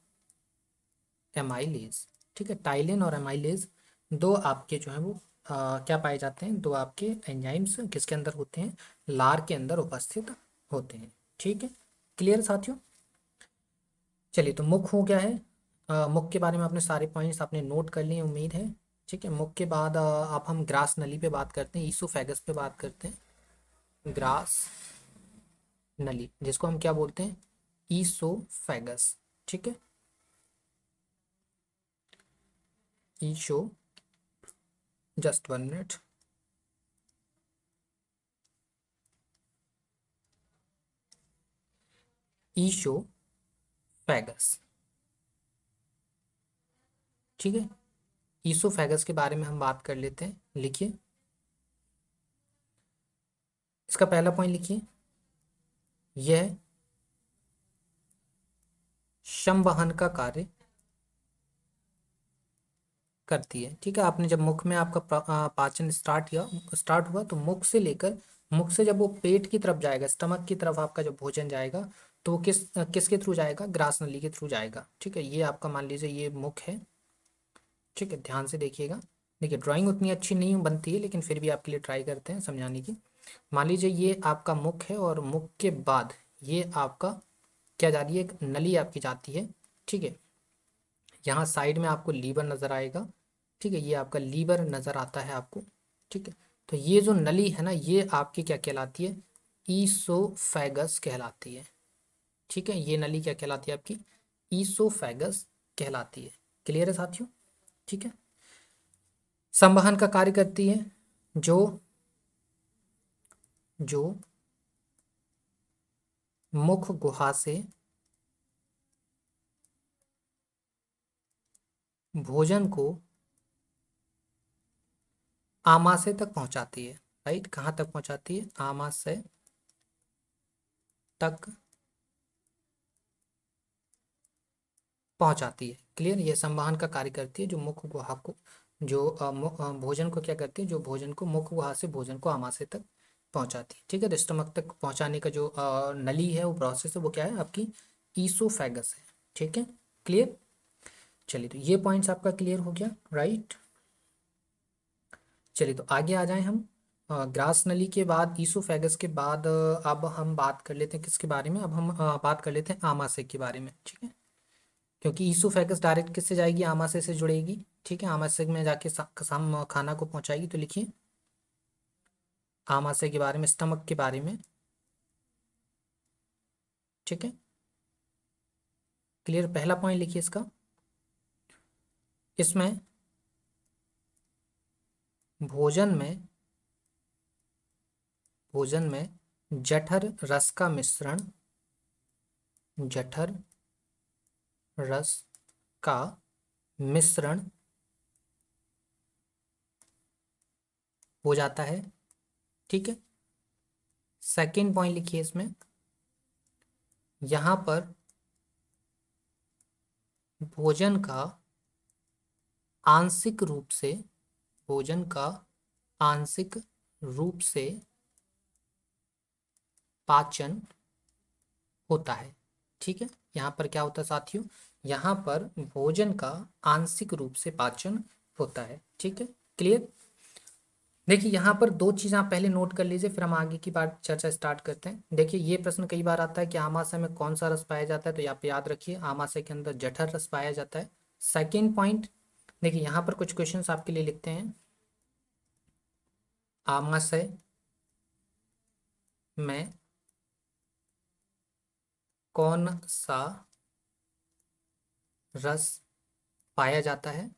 एमाइलेज। ठीक है, टाइलिन और एमाइलेज दो आपके जो है वो क्या पाए जाते हैं, दो आपके एंजाइम्स किसके अंदर होते हैं, लार के अंदर उपस्थित होते हैं। ठीक है, क्लियर साथियों। चलिए, तो मुख हो गया है। मुख के बारे में आपने सारे पॉइंट्स आपने नोट कर लिए उम्मीद है। ठीक है, मुख के बाद अब हम ग्रास नली पे बात करते हैं, ईसोफेगस पे बात करते हैं। ग्रास नली, जिसको हम क्या बोलते हैं, ईसोफेगस। ठीक है, ईशो, जस्ट 1 मिनट। ईसोफेगस। ठीक है, ईसोफेगस के बारे में हम बात कर लेते हैं। लिखिए, इसका पहला पॉइंट लिखिए, यह संवहन का कार्य करती है। ठीक है, आपने जब मुख में आपका पाचन स्टार्ट हुआ तो मुख से लेकर, मुख से जब वो पेट की तरफ जाएगा, स्टमक की तरफ आपका जब भोजन जाएगा, तो वो किसके थ्रू जाएगा, ग्रास नली के थ्रू जाएगा। ठीक है, ये आपका मान लीजिए ये मुख है। ठीक है, ध्यान से देखिएगा। देखिए, ड्राइंग उतनी अच्छी नहीं बनती है, लेकिन फिर भी आपके लिए ट्राई करते हैं समझाने की। मान लीजिए ये आपका मुख है, और मुख के बाद ये आपका क्या जा रही है, एक नली आपकी जाती है। ठीक है, यहाँ साइड में आपको लीवर नज़र आएगा। ठीक है, ये आपका लीवर नज़र आता है आपको। ठीक है, तो ये जो नली है ना, ये आपकी क्या कहलाती है, ईसोफेगस कहलाती है। ठीक है, ये नली क्या कहलाती है आपकी, ईसोफेगस कहलाती है। क्लियर है साथियों। ठीक है, संवहन का कार्य करती है, जो जो मुख गुहा से भोजन को आमाशय तक पहुंचाती है। राइट, कहाँ तक पहुंचाती है, आमाशय तक पहुंचाती है। क्लियर, ये संवहन का कार्य करती है, जो मुख गुहा को, जो भोजन को क्या करती है, जो भोजन को मुख गुहा से भोजन को आमाशय तक पहुंचाती है। ठीक है, तो स्टमक तक पहुंचाने का जो नली है, वो प्रोसेस है, वो क्या है आपकी, ईसोफेगस है। ठीक है, क्लियर। चलिए, तो ये पॉइंट्स आपका क्लियर हो गया। राइट, चलिए तो आगे आ जाएं हम। ग्रास नली के बाद, ईसोफेगस के बाद अब हम बात कर लेते हैं किसके बारे में, अब हम बात कर लेते हैं आमाशय के बारे में। ठीक है, क्योंकि ईसोफेगस डायरेक्ट किससे जाएगी, आमाशय से जुड़ेगी। ठीक है, आमाशय में जाके हम खाना को पहुंचाएगी। तो लिखिए, आमाशय के बारे में, स्टमक के बारे में। ठीक है, क्लियर, पहला पॉइंट लिखिए इसका। इसमें भोजन में भोजन में जठर रस का मिश्रण, जठर रस का मिश्रण हो जाता है। ठीक है, सेकेंड पॉइंट लिखिए इसमें, यहां पर भोजन का आंशिक रूप से भोजन का आंशिक रूप से पाचन होता है। ठीक है, यहाँ पर क्या होता है साथियों, यहाँ पर भोजन का आंशिक रूप से पाचन होता है। ठीक है, क्लियर। देखिए, यहाँ पर दो चीज़ आप पहले नोट कर लीजिए, फिर हम आगे की बात चर्चा स्टार्ट करते हैं। देखिए, ये प्रश्न कई बार आता है कि आमाशय में कौन सा रस पाया जाता है, तो यहाँ पे याद रखिए, आमाशय के अंदर जठर रस पाया जाता है। सेकेंड पॉइंट, देखिए यहाँ पर कुछ क्वेश्चंस आपके लिए लिखते हैं। आमाशय में कौन सा रस पाया जाता है,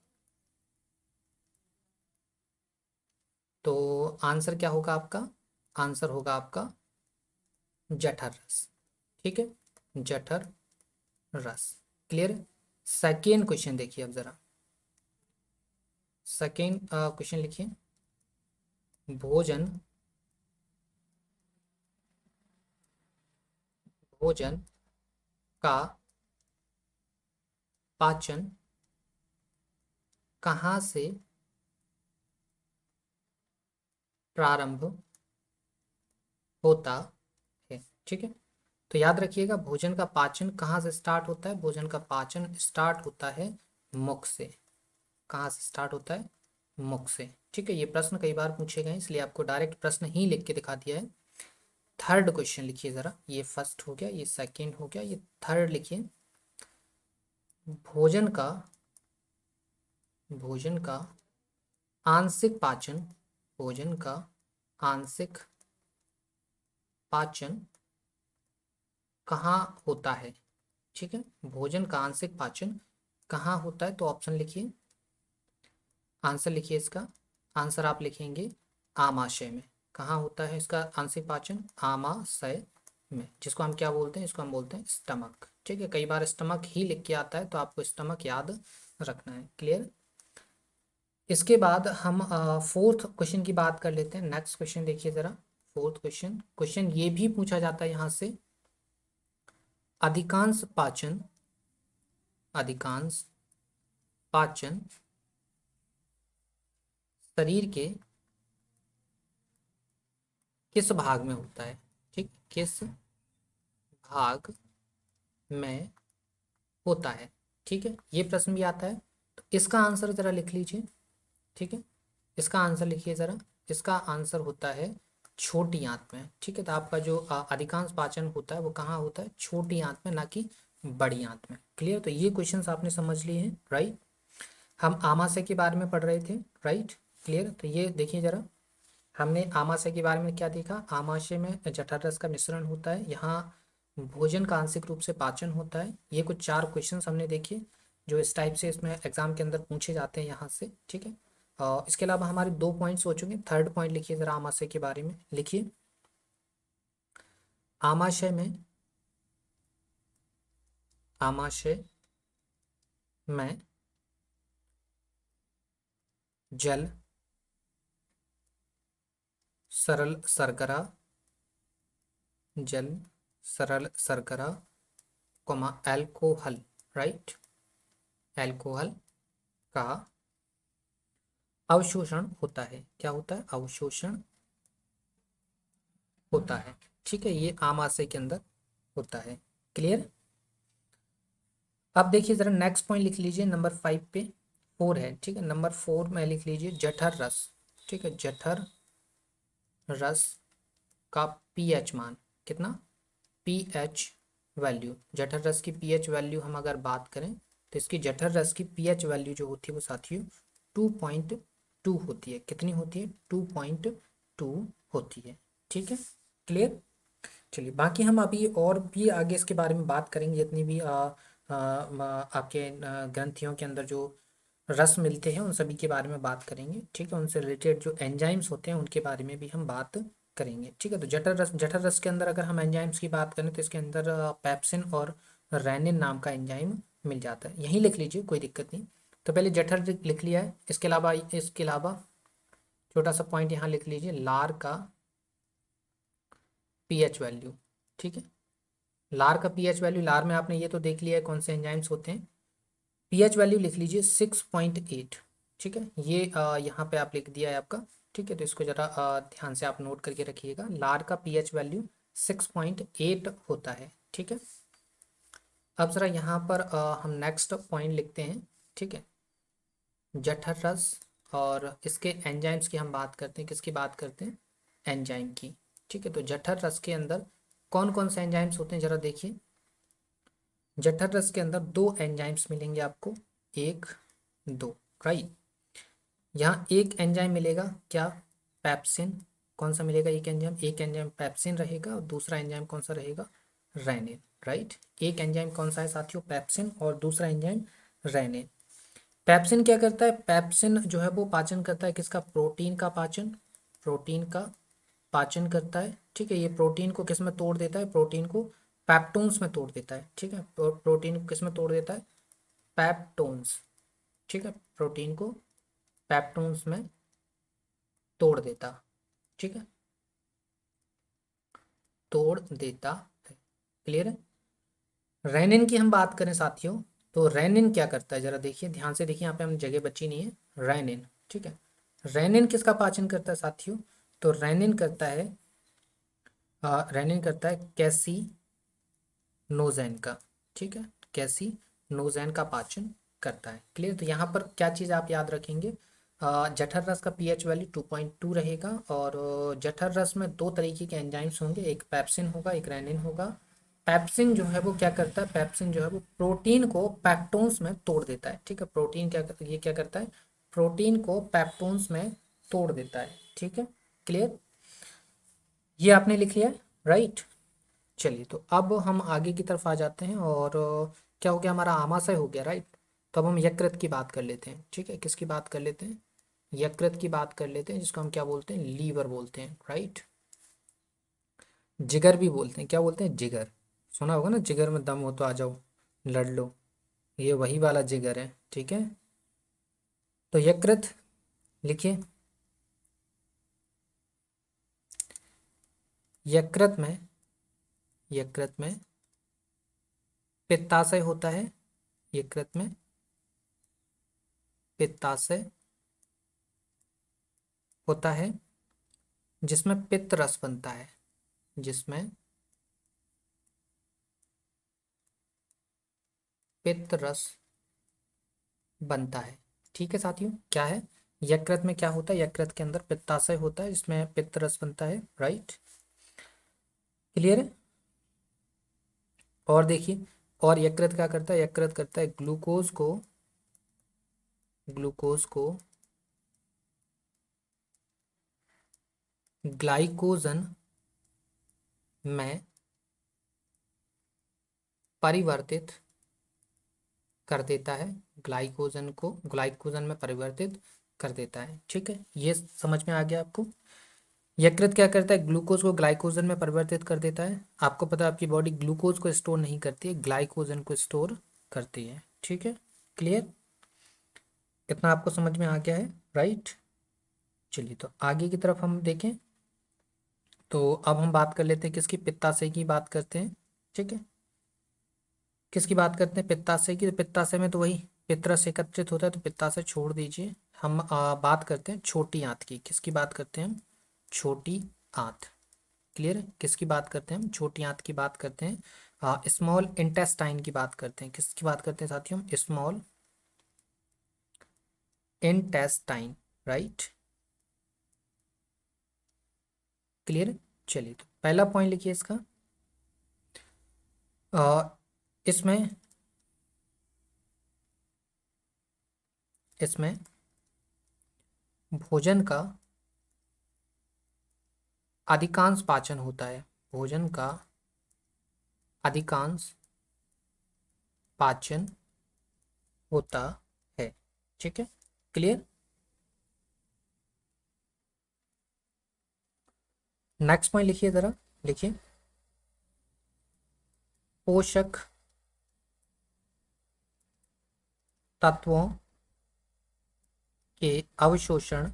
तो आंसर क्या होगा आपका, आंसर होगा आपका जठर रस। ठीक है, जठर रस। क्लियर। सेकेंड क्वेश्चन देखिए अब जरा, सेकेंड क्वेश्चन लिखिए, भोजन भोजन का पाचन कहाँ से प्रारंभ होता है। ठीक है, तो याद रखिएगा, भोजन का पाचन कहाँ से स्टार्ट होता है, भोजन का पाचन स्टार्ट होता है मुख से। कहाँ से स्टार्ट होता है, मुख से। ठीक है, ये प्रश्न कई बार पूछे गए इसलिए आपको डायरेक्ट प्रश्न ही लिख के दिखा दिया है। थर्ड क्वेश्चन लिखिए जरा, ये फर्स्ट हो गया, ये सेकंड हो गया, ये थर्ड लिखिए। भोजन का भोजन का आंशिक पाचन, भोजन का आंशिक पाचन कहाँ होता है? ठीक है, भोजन का आंशिक पाचन कहाँ होता है? तो ऑप्शन लिखिए, आंसर लिखिए इसका। आंसर आप लिखेंगे आमाशय में। कहाँ होता है इसका आंशिक पाचन? आमाशय में, जिसको हम क्या बोलते हैं? इसको हम बोलते हैं स्टमक। ठीक है, कई बार स्टमक ही लिख के आता है तो आपको स्टमक याद रखना है। क्लियर? इसके बाद हम फोर्थ क्वेश्चन की बात कर लेते हैं। नेक्स्ट क्वेश्चन देखिए जरा, फोर्थ क्वेश्चन। क्वेश्चन ये भी पूछा जाता है यहाँ से, अधिकांश पाचन शरीर के किस भाग में होता है? ठीक, किस भाग में होता है? ठीक है, ये प्रश्न भी आता है। तो इसका आंसर जरा लिख लीजिए। ठीक है, इसका आंसर लिखिए जरा। इसका आंसर होता है छोटी आंत में। ठीक है, तो आपका जो अधिकांश पाचन होता है वो कहाँ होता है? छोटी आंत में, ना कि बड़ी आंत में। क्लियर? तो ये क्वेश्चंस आपने समझ लिए हैं, राइट। हम आमाशय के बारे में पढ़ रहे थे, राइट। क्लियर? तो ये देखिए जरा, हमने आमाशय के बारे में क्या देखा? आमाशय में जठर रस का मिश्रण होता है, यहाँ भोजन का आंशिक रूप से पाचन होता है। ये कुछ 4 क्वेश्चंस हमने देखे जो इस टाइप से इसमें एग्जाम के अंदर पूछे जाते हैं यहाँ से। ठीक है, इसके अलावा हमारे 2 पॉइंट्स हो चुके। थर्ड पॉइंट लिखिए जरा, आमाशय के बारे में लिखिए। आमाशय में आमाशय में जल, सरल सरगरा, जल सरल सरगरा, एल्कोहल, राइट, एल्कोहल का अवशोषण होता है। क्या होता है? अवशोषण होता है। ठीक है, ये आमाशय के अंदर होता है। क्लियर? अब देखिए जरा, नेक्स्ट पॉइंट लिख लीजिए नंबर 5 पे, 4 है। ठीक है, नंबर 4 में लिख लीजिए जठर रस। ठीक है, जठर रस का पीएच मान कितना? पीएच वैल्यू, जठर रस की पीएच वैल्यू हम अगर बात करें तो इसकी जठर रस की पीएच वैल्यू जो होती है वो साथियों 2.2 होती है। कितनी होती है? 2.2 होती है। ठीक है, क्लियर? चलिए, बाकी हम अभी और भी आगे इसके बारे में बात करेंगे। जितनी भी आपके ग्रंथियों के अंदर जो रस मिलते हैं उन सभी के बारे में बात करेंगे। ठीक है, उनसे रिलेटेड जो एंजाइम्स होते हैं उनके बारे में भी हम बात करेंगे। ठीक है, तो जठर रस के अंदर अगर हम एंजाइम्स की बात करें तो इसके अंदर पेप्सिन और रेनिन नाम का एंजाइम मिल जाता है। यहीं लिख लीजिए, कोई दिक्कत नहीं। तो पहले जठर लिख लिया है। इसके अलावा छोटा सा पॉइंट यहाँ लिख लीजिए, लार का पीएच वैल्यू। ठीक है, लार का पीएच वैल्यू, लार में आपने ये तो देख लिया है कौन से एंजाइम्स होते हैं। पीएच वैल्यू लिख लीजिए 6.8। ठीक है, ये यहाँ पे आप लिख दिया है आपका। ठीक है, तो इसको जरा ध्यान से आप नोट करके रखिएगा। लार का पीएच वैल्यू 6.8 होता है। ठीक है, अब जरा यहाँ पर हम नेक्स्ट पॉइंट लिखते हैं। ठीक है, जठर रस और इसके एंजाइम्स की हम बात करते हैं। किसकी बात करते हैं? एंजाइम की। ठीक है, तो जठर रस के अंदर कौन कौन से एंजाइम्स होते हैं जरा देखिए। जठर रस के अंदर 2 एंजाइम्स मिलेंगे आपको, 1 2, राइट। यहाँ एक एंजाइम मिलेगा, क्या? पेप्सिन। कौन सा मिलेगा? एक एंजाइम पेप्सिन रहेगा और दूसरा एंजाइम कौन सा रहेगा? Rennin, right. एक एंजाइम कौन सा है साथियों? पेप्सिन, और दूसरा एंजाइम रेनिन। पेप्सिन क्या करता है? पेप्सिन जो है वो पाचन करता है किसका? प्रोटीन का पाचन। प्रोटीन का पाचन करता है। ठीक है, ये प्रोटीन को किस में तोड़ देता है? प्रोटीन को पेप्टोन्स में तोड़ देता है। ठीक है, प्रोटीन को किस में तोड़ देता है? पेप्टोन्स। ठीक है, प्रोटीन को पेप्टोन्स में तोड़ देता। ठीक है, तोड़ देता है। क्लियर है? रेनिन की हम बात करें साथियों, तो रेनिन क्या करता है जरा देखिए, ध्यान से देखिए, यहाँ पे हम जगह बची नहीं है। रेनिन, ठीक है, रेनिन किसका पाचन करता है साथियों? तो रेनिन करता है कैसी नोजैन का। ठीक है, कैसी नोजैन का पाचन करता है। क्लियर? तो यहाँ पर क्या चीज़ आप याद रखेंगे? जठर रस का पीएच वैल्यू 2.2 रहेगा। और जठर रस में दो तरीके के एंजाइम्स होंगे, एक पेप्सिन होगा, एक रेनिन होगा। पेप्सिन जो है वो क्या करता है, पेप्सिन जो है वो प्रोटीन को पेप्टोन्स में तोड़ देता है। ठीक है, प्रोटीन ये क्या करता है, प्रोटीन को पेप्टोन्स में तोड़ देता है। ठीक है, क्लियर, ये आपने लिख लिया है, राइट। चलिए, तो अब हम आगे की तरफ आ जाते हैं। और क्या हो गया, हमारा आमाशय हो गया, राइट। तो अब हम यकृत की बात कर लेते हैं। ठीक है, किसकी बात कर लेते हैं, यकृत की बात कर लेते हैं, जिसको हम क्या बोलते हैं, लीवर बोलते हैं, राइट। जिगर भी बोलते हैं, क्या बोलते हैं, जिगर। सुना होगा ना, जिगर में दम हो तो आ जाओ लड़ लो, ये वही वाला जिगर है। ठीक है, तो यकृत लिखिए। यकृत में, यकृत में पित्ताशय होता है, यकृत में पित्ताशय होता है, जिसमें पित्त रस बनता है, जिसमें पित्त रस बनता है। ठीक है साथियों, क्या है, यकृत में क्या होता है, यकृत के अंदर पित्ताशय होता है, जिसमें पित्त रस बनता है, राइट। क्लियर है। और देखिए, और यकृत क्या करता है, यकृत करता है ग्लूकोज को, ग्लूकोज को ग्लाइकोजन में परिवर्तित कर देता है, ग्लाइकोजन को ग्लाइकोजन में परिवर्तित कर देता है। ठीक है, ये समझ में आ गया आपको। यकृत क्या करता है, ग्लूकोज को ग्लाइकोजन में परिवर्तित कर देता है। आपको पता है आपकी बॉडी ग्लूकोज को स्टोर नहीं करती है, ग्लाइकोजन को स्टोर करती है। ठीक है, क्लियर, इतना आपको समझ में आ गया है, राइट। चलिए, तो आगे की तरफ हम देखें, तो अब हम बात कर लेते हैं किसकी, पित्ताशय की बात करते हैं। ठीक है, किसकी बात करते हैं, पित्ताशय की। तो पित्ताशय में तो वही पित्तरस एकत्रित होता है, तो पित्ताशय छोड़ दीजिए। हम बात करते हैं छोटी आंत की। किसकी बात करते हैं हम, छोटी आंत। क्लियर है, किसकी बात करते हैं हम, छोटी आंत की बात करते हैं। स्मॉल इंटेस्टाइन की बात करते हैं, किसकी बात करते हैं साथियों, स्मॉल इंटेस्टाइन, राइट। क्लियर, चलिए, तो पहला पॉइंट लिखिए इसका। इसमें इसमें भोजन का अधिकांश पाचन होता है, भोजन का अधिकांश पाचन होता है। ठीक है, क्लियर। नेक्स्ट पॉइंट लिखिए जरा, लिखिए, पोषक तत्वों के अवशोषण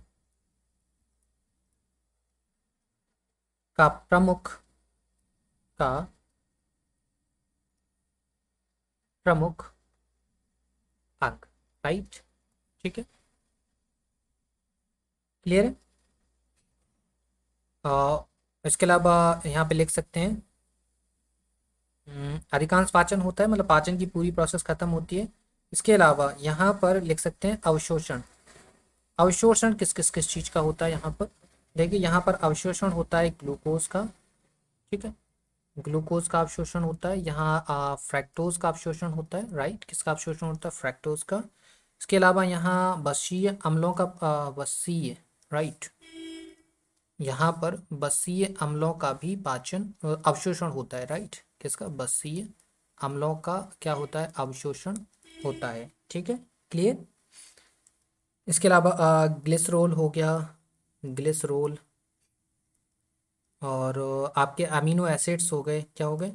का का प्रमुख अंग, राइट। ठीक है, क्लियर है। इसके अलावा यहाँ पे लिख सकते हैं, अधिकांश पाचन होता है, मतलब पाचन की पूरी प्रोसेस खत्म होती है। इसके अलावा यहाँ पर लिख सकते हैं अवशोषण। अवशोषण किस चीज का होता है यहाँ पर, देखिए यहाँ पर अवशोषण होता है ग्लूकोज का। ठीक है, ग्लूकोज का अवशोषण होता है, यहाँ फ्रैक्टोज का अवशोषण होता है, राइट। किसका अवशोषण होता है, फ्रैक्टोज का। इसके अलावा यहाँ बसीय अम्लों का बसीय, राइट, यहाँ पर बसीय अम्लों का भी पाचन अवशोषण होता है, राइट। किसका, बसीय अम्लों का क्या होता है, अवशोषण होता है। ठीक है, क्लियर। इसके अलावा ग्लिसरोल हो गया, ग्लिसरोल। और आपके अमीनो एसिड्स हो गए, क्या हो गए,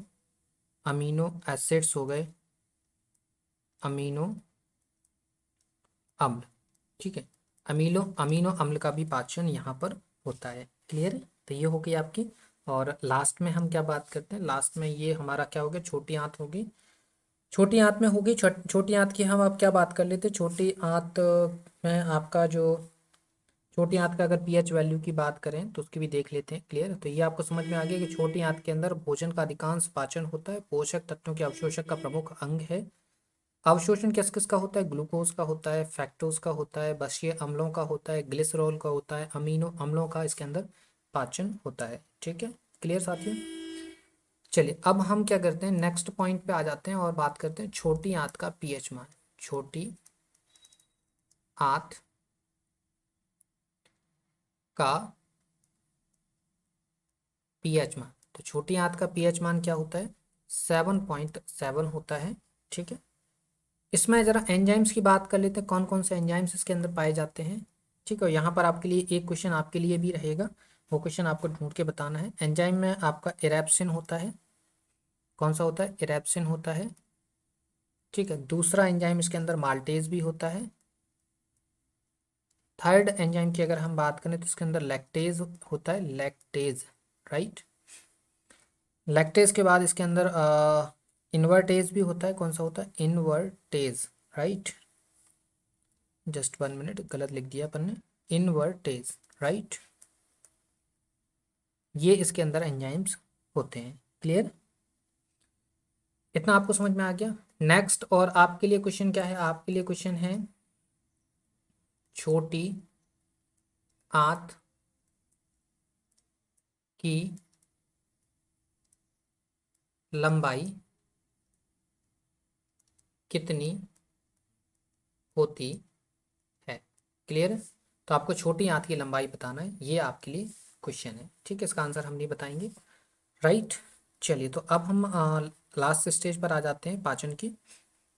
अमीनो एसिड्स हो गए, अमीनो अम्ल। ठीक है, अमीनो अमीनो अम्ल का भी पाचन यहाँ पर होता है। क्लियर है, तो ये हो गई आपकी। और लास्ट में हम क्या बात करते हैं, लास्ट में ये हमारा क्या हो गया, छोटी आंत होगी। छोटी आंत में होगी, छोटी आंत की हम अब क्या बात कर लेते हैं, छोटी आंत में आपका जो, छोटी आंत का अगर पीएच वैल्यू की बात करें तो उसकी भी देख लेते हैं। क्लियर, तो ये आपको समझ में आ गया कि छोटी आंत के अंदर भोजन का अधिकांश पाचन होता है, पोषक तत्वों के अवशोषक का प्रमुख अंग है। अवशोषण किस किस का होता है? ग्लूकोज का होता है, फैक्टोज का होता है, बशीय अम्लों का होता है, ग्लिसरॉल का होता है, अमीनो अम्लों का इसके अंदर पाचन होता है। ठीक है, क्लियर साथियों? चलिए अब हम क्या करते हैं, नेक्स्ट पॉइंट पे आ जाते हैं और बात करते हैं छोटी आंत का पीएच मान। छोटी आंत का पीएच मान। तो छोटी आंत का पीएच मान क्या होता है? 7.7 होता है। ठीक है, इसमें जरा एंजाइम्स की बात कर लेते हैं, कौन कौन से एंजाइम्स इसके अंदर पाए जाते हैं। ठीक है, यहाँ पर आपके लिए एक क्वेश्चन आपके लिए भी रहेगा, वो क्वेश्चन आपको ढूंढ के बताना है। एंजाइम में आपका इरेप्सिन होता है। कौन सा होता है? इरेप्सिन होता है। ठीक है, दूसरा एंजाइम इसके अंदर माल्टेज भी होता है। थर्ड एंजाइम की अगर हम बात करें तो इसके अंदर लैक्टेज होता है, लैक्टेज। राइट, लैक्टेज के बाद इसके अंदर इन्वर्टेज भी होता है। कौन सा होता है? इन्वर्टेज। राइट, जस्ट 1 मिनट, गलत लिख दिया अपन ने, इन्वर्टेज। राइट, ये इसके अंदर एंजाइम्स होते हैं। क्लियर? इतना आपको समझ में आ गया? नेक्स्ट, और आपके लिए क्वेश्चन क्या है? आपके लिए क्वेश्चन है छोटी आंत की लंबाई कितनी होती है? क्लियर है? तो आपको छोटी आंत की लंबाई बताना है, ये आपके लिए क्वेश्चन है। ठीक है, इसका आंसर हम नहीं बताएंगे। राइट, चलिए तो अब हम लास्ट स्टेज पर आ जाते हैं, पाचन की।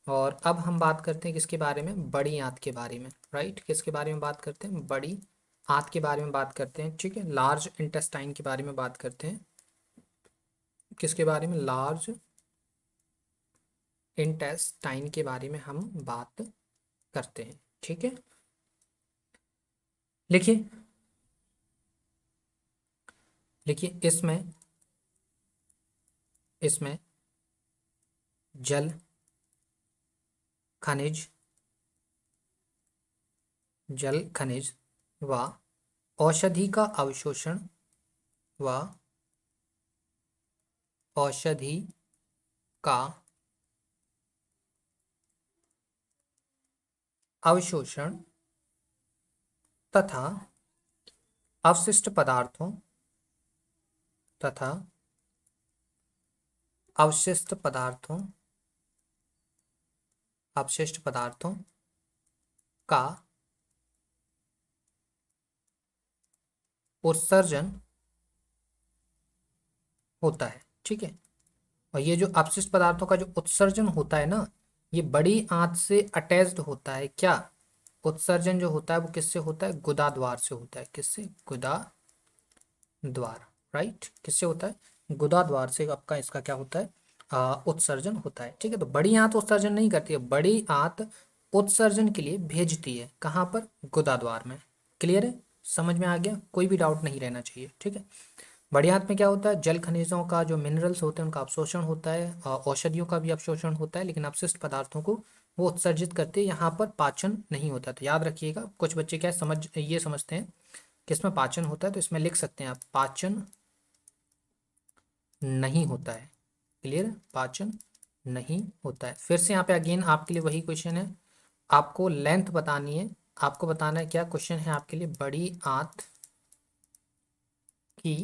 और अब हम बात करते हैं किसके बारे में? बड़ी आंत के बारे में। राइट, किसके बारे में बात करते हैं? बड़ी आंत के बारे में बात करते हैं। ठीक है, लार्ज इंटेस्टाइन के बारे में बात करते हैं। किसके बारे में? लार्ज इंटेस्टाइन के बारे में हम बात करते हैं। ठीक है, लिखिए, लिखिए, इसमें इसमें जल, खनिज, जल खनिज व औषधि का अवशोषण व औषधि का अवशोषण तथा अवशिष्ट पदार्थों तथा अवशिष्ट पदार्थों अपशिष्ट पदार्थों का उत्सर्जन होता है। ठीक है, और ये जो अपशिष्ट पदार्थों का जो उत्सर्जन होता है ना, ये बड़ी आंत से अटैच्ड होता है। क्या उत्सर्जन जो होता है वो किससे होता है? गुदा द्वार से होता है। किससे? गुदा द्वार। राइट, किससे होता है? गुदा द्वार से आपका इसका क्या होता है? उत्सर्जन होता है। ठीक है, तो बड़ी आंत उत्सर्जन नहीं करती है, बड़ी आंत उत्सर्जन के लिए भेजती है। कहाँ पर? गुदा द्वार में। क्लियर है? समझ में आ गया? कोई भी डाउट नहीं रहना चाहिए। ठीक है, बड़ी आंत में क्या होता है? जल खनिजों का जो मिनरल्स होते हैं उनका अवशोषण होता है, औषधियों का भी अवशोषण होता है, लेकिन अपशिष्ट पदार्थों को वो उत्सर्जित करते हैं। यहाँ पर पाचन नहीं होता। तो याद रखिएगा, कुछ बच्चे क्या समझ ये समझते हैं कि इसमें पाचन होता है, तो इसमें लिख सकते हैं आप पाचन नहीं होता है। क्लियर? पाचन नहीं होता है। फिर से यहाँ पे अगेन आपके लिए वही क्वेश्चन है, आपको लेंथ बतानी है। आपको बताना है, क्या क्वेश्चन है आपके लिए? बड़ी आंत की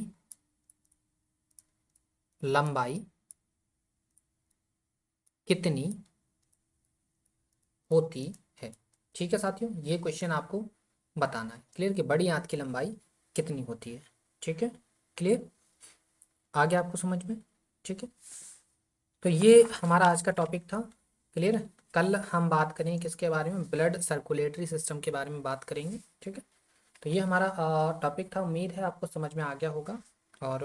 लंबाई कितनी होती है? ठीक है साथियों, ये क्वेश्चन आपको बताना है। क्लियर? कि बड़ी आंत की लंबाई कितनी होती है। ठीक है, क्लियर? आ गया आपको समझ में? ठीक है, तो ये हमारा आज का टॉपिक था। क्लियर है? कल हम बात करेंगे किसके बारे में? ब्लड सर्कुलेटरी सिस्टम के बारे में बात करेंगे। ठीक है, तो ये हमारा टॉपिक था। उम्मीद है आपको समझ में आ गया होगा और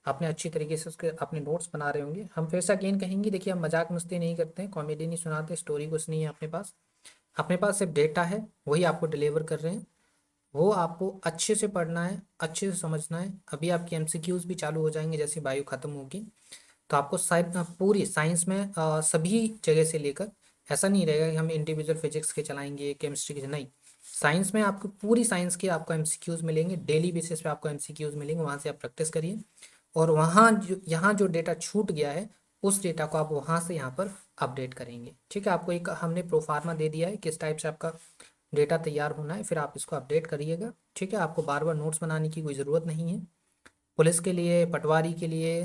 आपने अच्छी तरीके से उसके अपने नोट्स बना रहे होंगे। हम फिर से अगेन कहेंगे, देखिए हम मजाक मस्ती नहीं करते हैं, कॉमेडी नहीं सुनाते, स्टोरी कुछ नहीं है अपने पास सिर्फ डेटा है, वही आपको डिलीवर कर रहे हैं। वो आपको अच्छे से पढ़ना है, अच्छे से समझना है। अभी आपकी एमसीक्यूज भी चालू हो जाएंगे जैसे बायो खत्म होगी, तो आपको पूरी साइंस में सभी जगह से लेकर, ऐसा नहीं रहेगा कि हम इंडिविजुअल फिजिक्स के चलाएंगे, केमिस्ट्री के नहीं। साइंस में आपको पूरी साइंस के आपको एमसीक्यूज मिलेंगे, डेली बेसिस पे आपको एमसीक्यूज मिलेंगे, वहाँ से आप प्रैक्टिस करिए। और वहाँ जो यहाँ जो डेटा छूट गया है, उस डेटा को आप वहाँ से यहाँ पर अपडेट करेंगे। ठीक है, आपको एक हमने प्रोफार्मा दे दिया है किस टाइप से आपका डेटा तैयार होना है, फिर आप इसको अपडेट करिएगा। ठीक है, आपको बार बार नोट्स बनाने की कोई ज़रूरत नहीं है। पुलिस के लिए, पटवारी के लिए,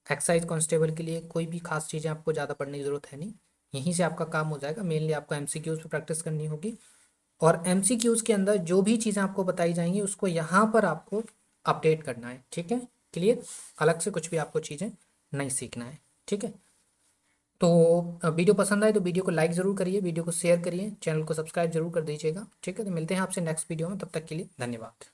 एक्साइज कांस्टेबल के लिए कोई भी खास चीज़ें आपको ज़्यादा पढ़ने की ज़रूरत है नहीं, यहीं से आपका काम हो जाएगा। मेनली आपको एमसीक्यूज़ पे प्रैक्टिस करनी होगी, और एमसीक्यूज़ के अंदर जो भी चीज़ें आपको बताई जाएंगी उसको यहाँ पर आपको अपडेट करना है। ठीक है, क्लियर, अलग से कुछ भी आपको चीज़ें नहीं सीखना है। ठीक है, तो वीडियो पसंद आए तो वीडियो को लाइक ज़रूर करिए, वीडियो को शेयर करिए, चैनल को सब्सक्राइब जरूर कर दीजिएगा। ठीक है, तो मिलते हैं आपसे नेक्स्ट वीडियो में, तब तक के लिए धन्यवाद।